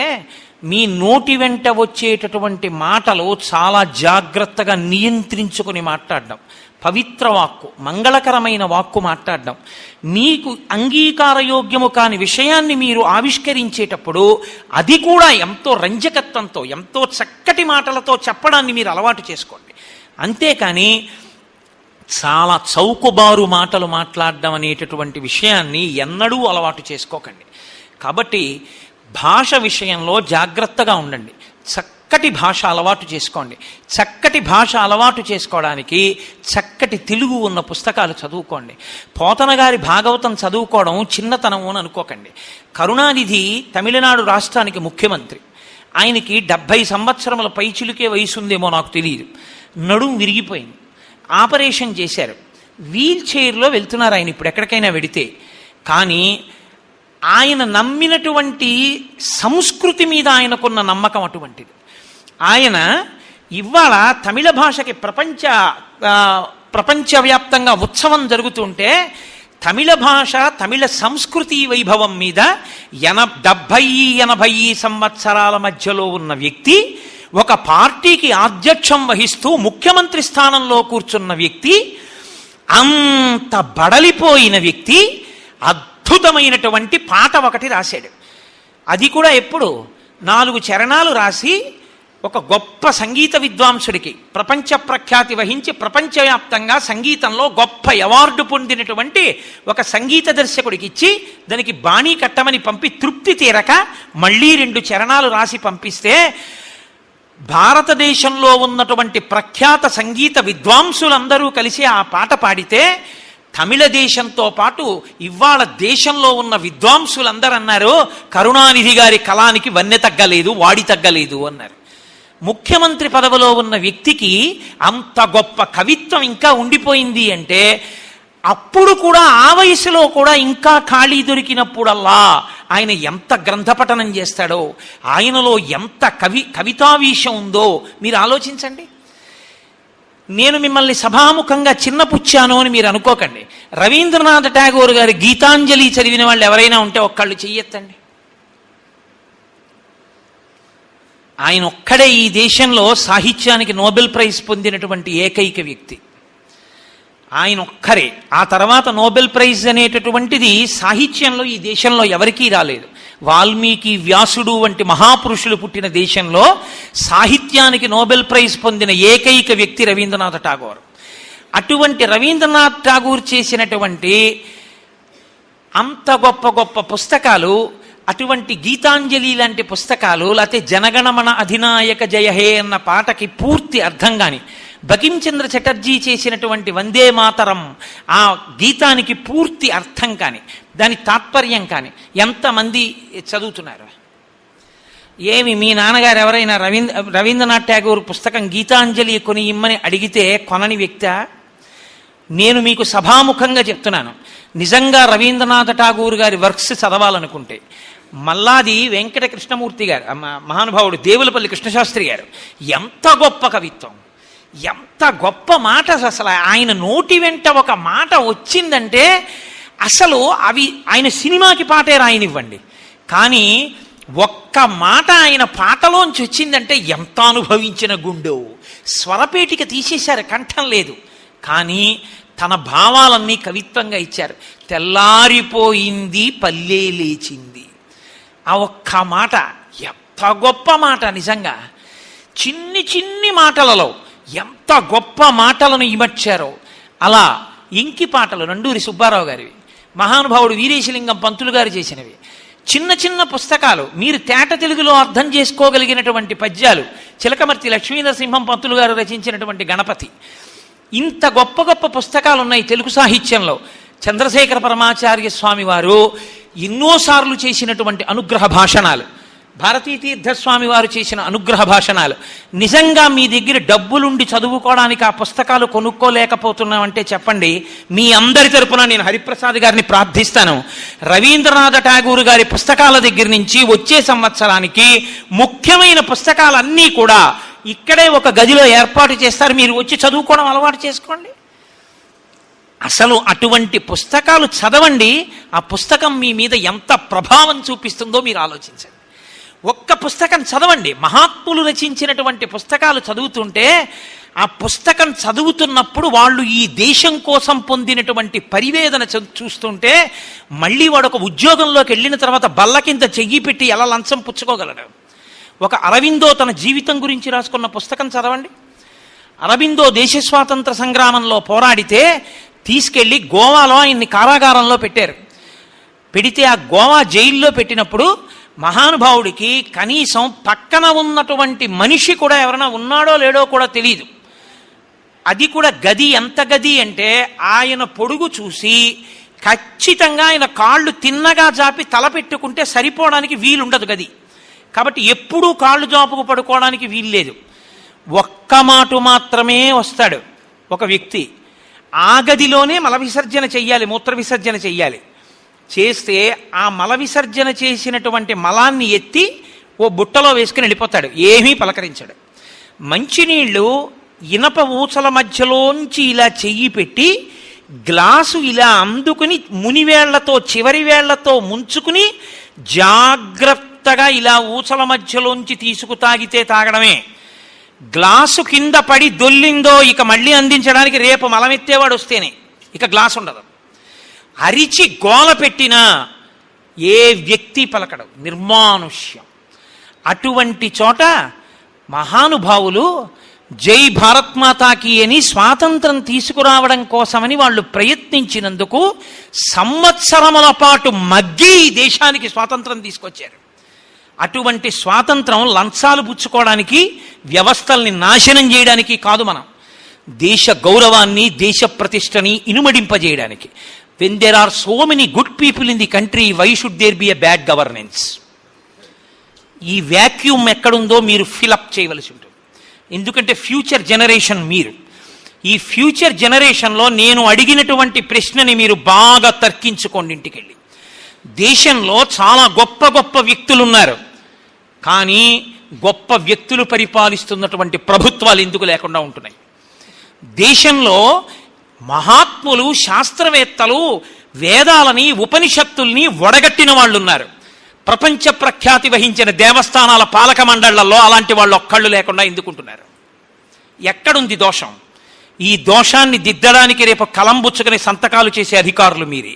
మీ నోటి వెంట వచ్చేటటువంటి మాటలు చాలా జాగ్రత్తగా నియంత్రించుకొని మాట్లాడడం, పవిత్ర వాక్కు, మంగళకరమైన వాక్కు మాట్లాడడం, మీకు అంగీకారయోగ్యము కాని విషయాన్ని మీరు ఆవిష్కరించేటప్పుడు అది కూడా ఎంతో రంజకత్వంతో, ఎంతో చక్కటి మాటలతో చెప్పడాన్ని మీరు అలవాటు చేసుకోండి. అంతేకాని చాలా చౌకబారు మాటలు మాట్లాడడం అనేటటువంటి విషయాన్ని ఎన్నడూ అలవాటు చేసుకోకండి. కాబట్టి భాష విషయంలో జాగ్రత్తగా ఉండండి. చక్కటి భాష అలవాటు చేసుకోండి. చక్కటి భాష అలవాటు చేసుకోవడానికి చక్కటి తెలుగు ఉన్న పుస్తకాలు చదువుకోండి. పోతన గారి భాగవతం చదువుకోవడం చిన్నతనము అని అనుకోకండి. కరుణానిధి తమిళనాడు రాష్ట్రానికి ముఖ్యమంత్రి. ఆయనకి 70 సంవత్సరముల పైచిలుకే వయసు ఉందేమో నాకు తెలియదు. నడుం విరిగిపోయింది, ఆపరేషన్ చేశారు. వీల్ చైర్లో వెళ్తున్నారు ఆయన ఇప్పుడు ఎక్కడికైనా వెడితే. కానీ ఆయన నమ్మినటువంటి సంస్కృతి మీద ఆయనకున్న నమ్మకం అటువంటిది. ఆయన ఇవాళ తమిళ భాషకి ప్రపంచవ్యాప్తంగా ఉత్సవం జరుగుతుంటే తమిళ భాష, తమిళ సంస్కృతి వైభవం మీద 70-80 సంవత్సరాల మధ్యలో ఉన్న వ్యక్తి, ఒక పార్టీకి ఆధ్యక్షం వహిస్తూ ముఖ్యమంత్రి స్థానంలో కూర్చున్న వ్యక్తి, అంత బడలిపోయిన వ్యక్తి అద్భుతమైనటువంటి పాట ఒకటి రాశాడు. అది కూడా ఎప్పుడు 4 చరణాలు రాసి ఒక గొప్ప సంగీత విద్వాంసుడికి ప్రపంచ ప్రఖ్యాతి వహించి ప్రపంచవ్యాప్తంగా సంగీతంలో గొప్ప అవార్డు పొందినటువంటి ఒక సంగీత దర్శకుడికి ఇచ్చి దానికి బాణీ కట్టమని పంపి తృప్తి తీరక మళ్ళీ 2 చరణాలు రాసి పంపిస్తే భారతదేశంలో ఉన్నటువంటి ప్రఖ్యాత సంగీత విద్వాంసులందరూ కలిసి ఆ పాట పాడితే తమిళ దేశంతో పాటు ఇవాళ దేశంలో ఉన్న విద్వాంసులందరూ అన్నారు, కరుణానిధి గారి కళానికి వన్నె తగ్గలేదు, వాడి తగ్గలేదు అన్నారు. ముఖ్యమంత్రి పదవిలో ఉన్న వ్యక్తికి అంత గొప్ప కవిత్వం ఇంకా ఉండిపోయింది అంటే అప్పుడు కూడా ఆ వయసులో కూడా ఇంకా ఖాళీ దొరికినప్పుడల్లా ఆయన ఎంత గ్రంథపఠనం చేస్తాడో, ఆయనలో ఎంత కవితావీశం ఉందో మీరు ఆలోచించండి. నేను మిమ్మల్ని సభాముఖంగా చిన్నపుచ్చాను అని మీరు అనుకోకండి. రవీంద్రనాథ్ ఠాగూర్ గారి గీతాంజలి చదివిన వాళ్ళు ఎవరైనా ఉంటే ఒక్కళ్ళు చెయ్యెత్తండి. ఆయన ఒక్కడే ఈ దేశంలో సాహిత్యానికి నోబెల్ ప్రైజ్ పొందినటువంటి ఏకైక వ్యక్తి ఆయన ఒక్కరే. ఆ తర్వాత నోబెల్ ప్రైజ్ అనేటటువంటిది సాహిత్యంలో ఈ దేశంలో ఎవరికీ రాలేదు. వాల్మీకి, వ్యాసుడు వంటి మహాపురుషులు పుట్టిన దేశంలో సాహిత్యానికి నోబెల్ ప్రైజ్ పొందిన ఏకైక వ్యక్తి రవీంద్రనాథ్ ఠాగూర్. అటువంటి రవీంద్రనాథ్ ఠాగూర్ చేసినటువంటి అంత గొప్ప గొప్ప పుస్తకాలు, అటువంటి గీతాంజలి లాంటి పుస్తకాలు, లేకపోతే జనగణమన అధినాయక జయహే అన్న పాటకి పూర్తి అర్థం కాని, బకించంద్ర చటర్జీ చేసినటువంటి వందే మాతరం ఆ గీతానికి పూర్తి అర్థం కాని, దాని తాత్పర్యం కాని ఎంతమంది చదువుతున్నారు? ఏమి మీ నాన్నగారు ఎవరైనా రవీంద్రనాథ్ ఠాగూర్ పుస్తకం గీతాంజలి కొని ఇమ్మని అడిగితే కొనని వ్యక్తా? నేను మీకు సభాముఖంగా చెప్తున్నాను, నిజంగా రవీంద్రనాథ్ ఠాగూర్ గారి వర్క్స్ చదవాలనుకుంటే మల్లాది వెంకట కృష్ణమూర్తి గారు, మహానుభావుడు దేవులపల్లి కృష్ణశాస్త్రి గారు, ఎంత గొప్ప కవిత్వం, ఎంత గొప్ప మాట. అసలు ఆయన నోటి వెంట ఒక మాట వచ్చిందంటే అసలు అవి ఆయన సినిమాకి పాటే రాయనివ్వండి, కానీ ఒక్క మాట ఆయన పాటలోంచి వచ్చిందంటే ఎంత అనుభవించిన గుండె. స్వరపేటిక తీసేశారు, కంఠం లేదు, కానీ తన భావాలన్నీ కవిత్వంగా ఇచ్చారు. తెల్లారిపోయింది పల్లె లేచింది, ఆ ఒక్క మాట ఎంత గొప్ప మాట. నిజంగా చిన్ని చిన్ని మాటలలో ఎంత గొప్ప మాటలను ఇమర్చారో. అలా ఇంకి పాటలు నండూరి సుబ్బారావు గారివి, మహానుభావుడు వీరేశలింగం పంతులు గారు చేసినవి, చిన్న చిన్న పుస్తకాలు, మీరు తేట తెలుగులో అర్థం చేసుకోగలిగినటువంటి పద్యాలు, చిలకమర్తి లక్ష్మీనరసింహం పంతులు గారు రచించినటువంటి గణపతి, ఇంత గొప్ప గొప్ప పుస్తకాలు ఉన్నాయి తెలుగు సాహిత్యంలో. చంద్రశేఖర పరమాచార్య స్వామి వారు ఎన్నోసార్లు చేసినటువంటి అనుగ్రహ భాషణాలు, భారతీ తీర్థస్వామి వారు చేసిన అనుగ్రహ భాషణాలు. నిజంగా మీ దగ్గర డబ్బులుండి చదువుకోవడానికి ఆ పుస్తకాలు కొనుక్కోలేకపోతున్నామంటే చెప్పండి. మీ అందరి తరపున నేను హరిప్రసాద్ గారిని ప్రార్థిస్తాను, రవీంద్రనాథ్ ఠాగూర్ గారి పుస్తకాల దగ్గర నుంచి వచ్చే సంవత్సరానికి ముఖ్యమైన పుస్తకాలన్నీ కూడా ఇక్కడే ఒక గదిలో ఏర్పాటు చేస్తారు, మీరు వచ్చి చదువుకోవడం అలవాటు చేసుకోండి. అసలు అటువంటి పుస్తకాలు చదవండి, ఆ పుస్తకం మీ మీద ఎంత ప్రభావం చూపిస్తుందో మీరు ఆలోచించండి. ఒక్క పుస్తకం చదవండి, మహాత్ములు రచించినటువంటి పుస్తకాలు చదువుతుంటే ఆ పుస్తకం చదువుతున్నప్పుడు వాళ్ళు ఈ దేశం కోసం పొందినటువంటి పరివేదన చూస్తుంటే మళ్ళీ వాడు ఒక ఉద్యోగంలోకి వెళ్ళిన తర్వాత బల్ల కింద చెయ్యి పెట్టి ఎలా లంచం పుచ్చుకోగలడు. ఒక అరవిందో తన జీవితం గురించి రాసుకున్న పుస్తకం చదవండి. అరవిందో దేశ స్వాతంత్ర సంగ్రామంలో పోరాడితే తీసుకెళ్ళి గోవాలో ఆయన్ని కారాగారంలో పెట్టారు. పెడితే ఆ గోవా జైల్లో పెట్టినప్పుడు మహానుభావుడికి కనీసం పక్కన ఉన్నటువంటి మనిషి కూడా ఎవరైనా ఉన్నాడో లేడో కూడా తెలియదు. అది కూడా గది ఎంత గది అంటే ఆయన పొడుగు చూసి ఖచ్చితంగా ఆయన కాళ్ళు తిన్నగా జాపి తల పెట్టుకుంటే సరిపోవడానికి వీలుండదు గది. కాబట్టి ఎప్పుడూ కాళ్ళు జాపుకు పడుకోవడానికి వీల్లేదు. ఒక్క మాట మాత్రమే వస్తాడు ఒక వ్యక్తి, ఆ గదిలోనే మల విసర్జన చెయ్యాలి, మూత్ర విసర్జన చెయ్యాలి. చేస్తే ఆ మల విసర్జన చేసినటువంటి మలాన్ని ఎత్తి ఓ బుట్టలో వేసుకుని వెళ్ళిపోతాడు, ఏమీ పలకరించాడు. మంచినీళ్ళు ఇనప ఊచల మధ్యలోంచి ఇలా చెయ్యి పెట్టి గ్లాసు ఇలా అందుకుని మునివేళ్లతో చివరి వేళ్లతో ముంచుకుని జాగ్రత్తగా ఇలా ఊచల మధ్యలోంచి తీసుకు తాగితే తాగడమే. గ్లాసు కింద పడి దొల్లిందో ఇక మళ్ళీ అందించడానికి రేపు మలమెత్తేవాడు వస్తేనే ఇక గ్లాసు ఉండదు. అరిచి గోల పెట్టినా ఏ వ్యక్తి పలకడు, నిర్మానుష్యం. అటువంటి చోట మహానుభావులు జై భారత్ మాతాకి అని స్వాతంత్రం తీసుకురావడం కోసమని వాళ్ళు ప్రయత్నించినందుకు సంవత్సరముల పాటు మగ్గి ఈ దేశానికి స్వాతంత్రం తీసుకొచ్చారు. అటువంటి స్వాతంత్రం లంచాలు పుచ్చుకోవడానికి, వ్యవస్థల్ని నాశనం చేయడానికి కాదు, మనం దేశ గౌరవాన్ని, దేశ ప్రతిష్టని ఇనుమడింపజేయడానికి. When there are so many good people in the country, why should there be a bad governance? ఈ వ్యాక్యూమ్ ఎక్కడుందో మీరు ఫిలప్ చేయవలసి ఉంటుంది. ఎందుకంటే ఫ్యూచర్ జనరేషన్ మీరు. ఈ ఫ్యూచర్ జనరేషన్లో నేను అడిగినటువంటి ప్రశ్నని మీరు బాగా తర్కించుకోండి ఇంటికెళ్ళి. దేశంలో చాలా గొప్ప గొప్ప వ్యక్తులు ఉన్నారు, కానీ గొప్ప వ్యక్తులు పరిపాలిస్తున్నటువంటి ప్రభుత్వాలు ఎందుకు లేకుండా ఉంటున్నాయి? దేశంలో మహాత్ములు, శాస్త్రవేత్తలు, వేదాలని, ఉపనిషత్తుల్ని ఒడగట్టిన వాళ్ళు ఉన్నారు. ప్రపంచ ప్రఖ్యాతి వహించిన దేవస్థానాల పాలక మండళ్లలో అలాంటి వాళ్ళు ఒక్కళ్ళు లేకుండా ఎందుకుంటున్నారు? ఎక్కడుంది దోషం? ఈ దోషాన్ని దిద్దడానికి రేపు కలంబుచ్చుకుని సంతకాలు చేసే అధికారులు మీరే.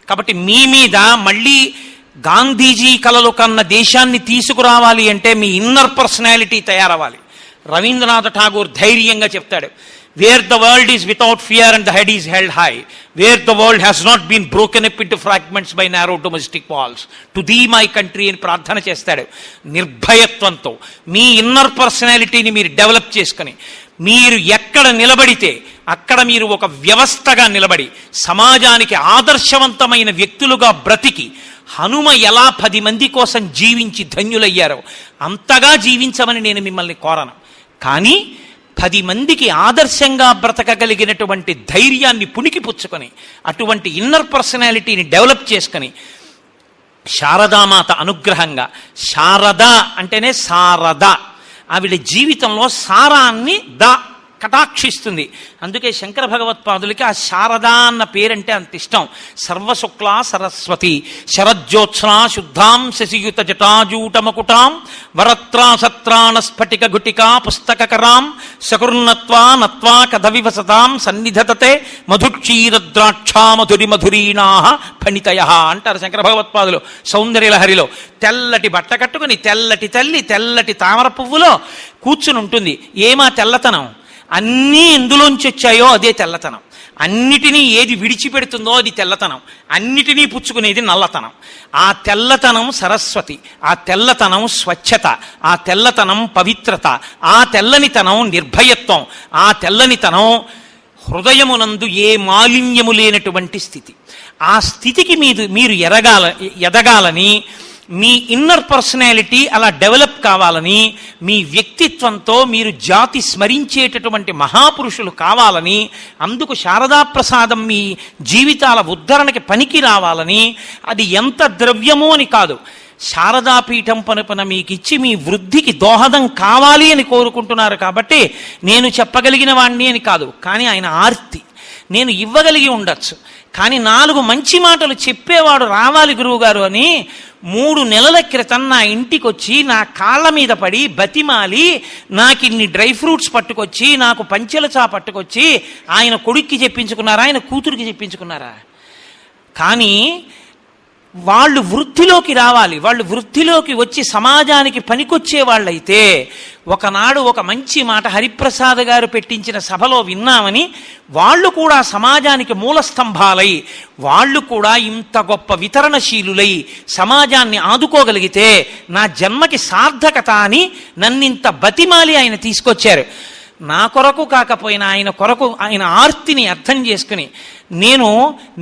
కాబట్టి మీ మీద మళ్ళీ గాంధీజీ కలలు కన్న దేశాన్ని తీసుకురావాలి అంటే మీ ఇన్నర్ పర్సనాలిటీ తయారవ్వాలి. రవీంద్రనాథ్ ఠాగూర్ ధైర్యంగా చెప్తాడు, where the world is without fear and the head is held high, where the world has not been broken up into fragments by narrow domestic walls, to thee my country అని ప్రార్థన చేస్తాడు. నిర్భయత్వంతో మీ inner పర్సనాలిటీని మీరు develop చేసుకుని, మీరు ఎక్కడ నిలబడితే అక్కడ మీరు ఒక వ్యవస్థగా నిలబడి సమాజానికి ఆదర్శవంతమైన వ్యక్తులుగా బ్రతికి, హనుమ ఎలా 10 మంది కోసం జీవించి ధన్యులయ్యారో అంతగా జీవించమని నేను మిమ్మల్ని కోరను. కానీ 10 మందికి ఆదర్శంగా బ్రతకగలిగినటువంటి ధైర్యాన్ని పుణికిపుచ్చుకొని, అటువంటి ఇన్నర్ పర్సనాలిటీని డెవలప్ చేసుకొని, శారదామాత అనుగ్రహంగా, శారద అంటేనే సారద, ఆవిడ జీవితంలో సారాన్ని కటాక్షిస్తుంది. అందుకే శంకర భగవత్పాదులకి ఆ శారదా అన్న పేరంటే అంత ఇష్టం. సర్వశుక్లా సరస్వతి శరజ్యోత్స్నా శుద్ధాం శశియుత జటాజూటమకుటాం వరత్రా సత్రాణ స్ఫటిక గుటికా పుస్తకరాం శకుర్నత్వా నత్వా కథవివసతాం సన్నిధతతే మధుక్షీరద్రాక్షా మధురి మధురీణా ఫణితయ అంటారు శంకర భగవత్పాదులు సౌందర్యలహరిలో. తెల్లటి బట్ట కట్టుకుని, తెల్లటి తల్లి తెల్లటి తామర పువ్వులో కూర్చుని ఉంటుంది. ఏమా తెల్లతనం? అన్నీ ఎందులోంచి వచ్చాయో అదే తెల్లతనం. అన్నిటినీ ఏది విడిచిపెడుతుందో అది తెల్లతనం, అన్నిటినీ పుచ్చుకునేది నల్లతనం. ఆ తెల్లతనం సరస్వతి, ఆ తెల్లతనం స్వచ్ఛత, ఆ తెల్లతనం పవిత్రత, ఆ తెల్లనితనం నిర్భయత్వం, ఆ తెల్లనితనం హృదయమునందు ఏ మాలిన్యము లేనటువంటి స్థితి. ఆ స్థితికి మీరు ఎదగాలని, మీ ఇన్నర్ పర్సనాలిటీ అలా డెవలప్ కావాలని, మీ వ్యక్తిత్వంతో మీరు జాతి స్మరించేటటువంటి మహాపురుషులు కావాలని, అందుకు శారదాప్రసాదం మీ జీవితాల ఉద్ధరణకి పనికి రావాలని, అది ఎంత ద్రవ్యమో అని కాదు, శారదాపీఠం పనుపన మీకు ఇచ్చి మీ వృద్ధికి దోహదం కావాలి అని కోరుకుంటున్నారు. కాబట్టి నేను చెప్పగలిగిన వాణ్ణి అని కాదు, కానీ ఆయన ఆర్తి. నేను ఇవ్వగలిగి ఉండొచ్చు, కానీ 4 మంచి మాటలు చెప్పేవాడు రావాలి గురువుగారు అని 3 నెలల క్రితం నా ఇంటికి వచ్చి నా కాళ్ళ మీద పడి బతిమాలి, నాకు ఇన్ని డ్రై ఫ్రూట్స్ పట్టుకొచ్చి, నాకు పంచెలచా పట్టుకొచ్చి ఆయన కొడుక్కి చెప్పించుకున్నారా, ఆయన కూతురికి చెప్పించుకున్నారా? కానీ వాళ్ళు వృద్ధిలోకి రావాలి. వాళ్ళు వృద్ధిలోకి వచ్చి సమాజానికి పనికొచ్చే వాళ్ళైతే, ఒకనాడు ఒక మంచి మాట హరిప్రసాద్ గారు పెట్టించిన సభలో విన్నామని వాళ్ళు కూడా సమాజానికి మూలస్తంభాలై, వాళ్ళు కూడా ఇంత గొప్ప వితరణశీలులై సమాజాన్ని ఆదుకోగలిగితే నా జన్మకి సార్థకత అని నన్నింత బతిమాలి ఆయన తీసుకొచ్చారు. నా కొరకు కాకపోయినా ఆయన కొరకు ఆయన ఆర్తిని అర్థం చేసుకుని, నేను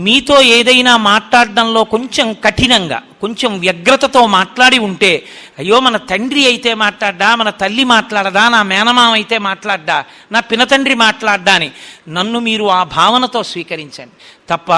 మీతో ఏదైనా మాట్లాడడంలో కొంచెం కఠినంగా, కొంచెం వ్యగ్రతతో మాట్లాడి ఉంటే, అయ్యో మన తండ్రి అయితే మాట్లాడ్డా, మన తల్లి మాట్లాడదా, నా మేనమామ అయితే మాట్లాడ్డా, నా పినతండ్రి మాట్లాడ్డా అని నన్ను మీరు ఆ భావనతో స్వీకరించండి తప్ప,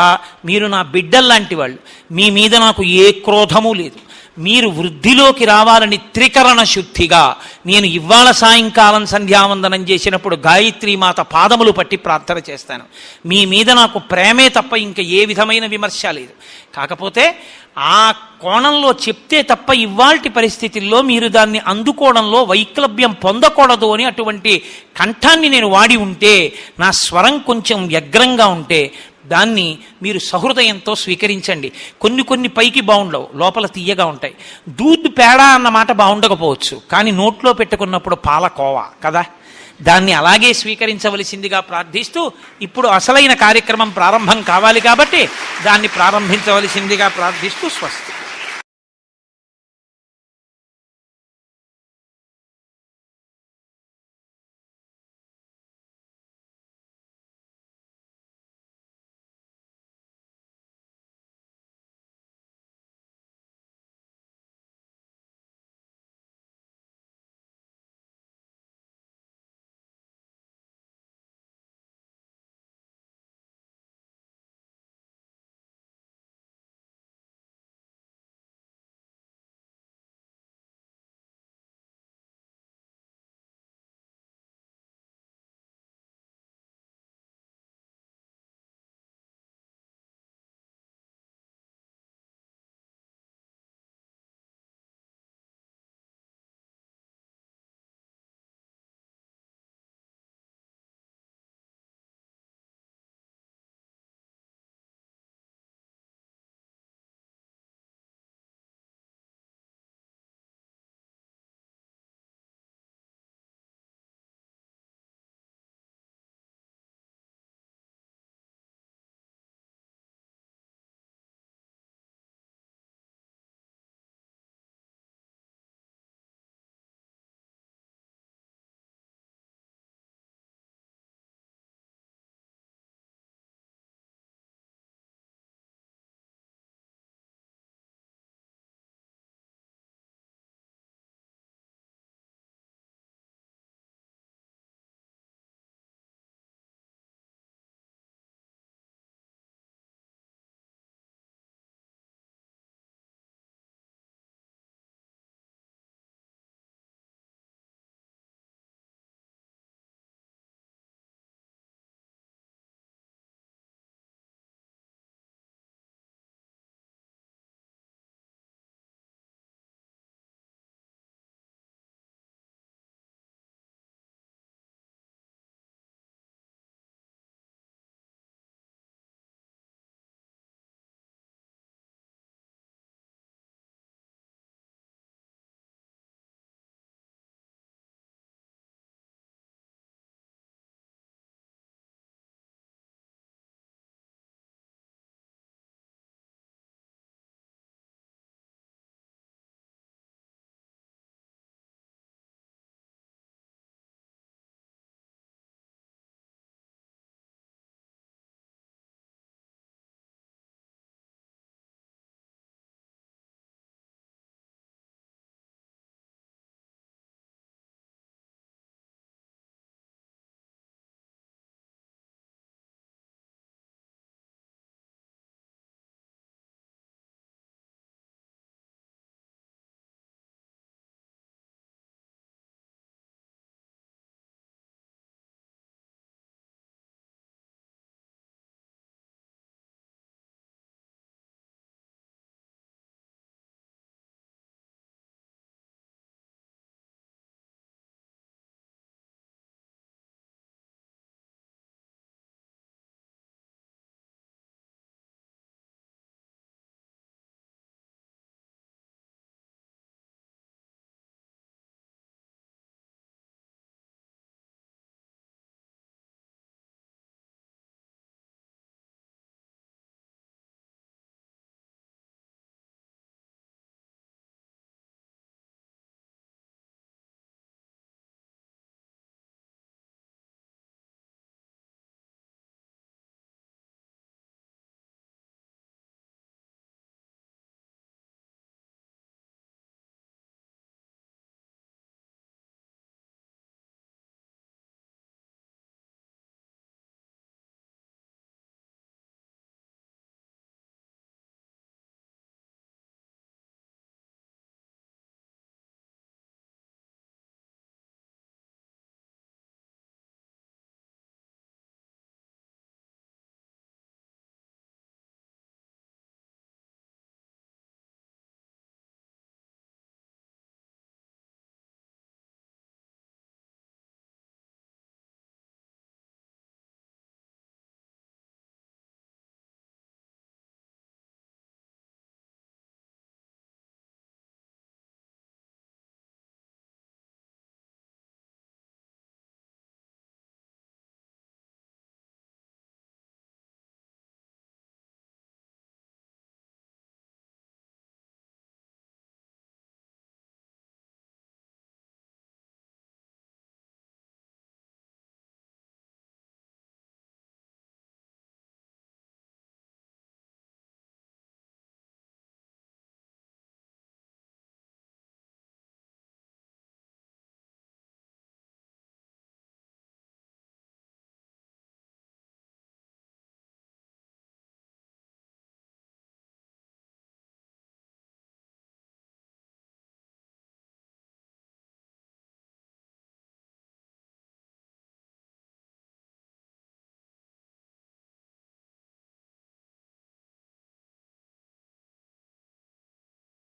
మీరు నా బిడ్డల్లాంటి వాళ్ళు, మీ మీద నాకు ఏ క్రోధము లేదు. మీరు వృద్ధిలోకి రావాలని త్రికరణ శుద్ధిగా నేను ఇవాళ సాయంకాలం సంధ్యావందనం చేసినప్పుడు గాయత్రీమాత పాదములు పట్టి ప్రార్థన చేస్తాను. మీ మీద నాకు ప్రేమే తప్ప ఇంకా ఏ విధమైన విమర్శ లేదు. కాకపోతే ఆ కోణంలో చెప్తే తప్ప ఇవాల్టి పరిస్థితుల్లో మీరు దాన్ని అందుకోవడంలో వైక్లభ్యం పొందకూడదు అని అటువంటి కంఠాన్ని నేను వాడి ఉంటే, నా స్వరం కొంచెం వ్యగ్రంగా ఉంటే దాన్ని మీరు సహృదయంతో స్వీకరించండి. కొన్ని కొన్ని పైకి బాగుండవు, లోపల తీయగా ఉంటాయి. దూద్ పేడ అన్న మాట బాగుండకపోవచ్చు, కానీ నోట్లో పెట్టుకున్నప్పుడు పాలకోవా కదా, దాన్ని అలాగే స్వీకరించవలసిందిగా ప్రార్థిస్తూ, ఇప్పుడు అసలైన కార్యక్రమం ప్రారంభం కావాలి కాబట్టి దాన్ని ప్రారంభించవలసిందిగా ప్రార్థిస్తూ స్వస్తి.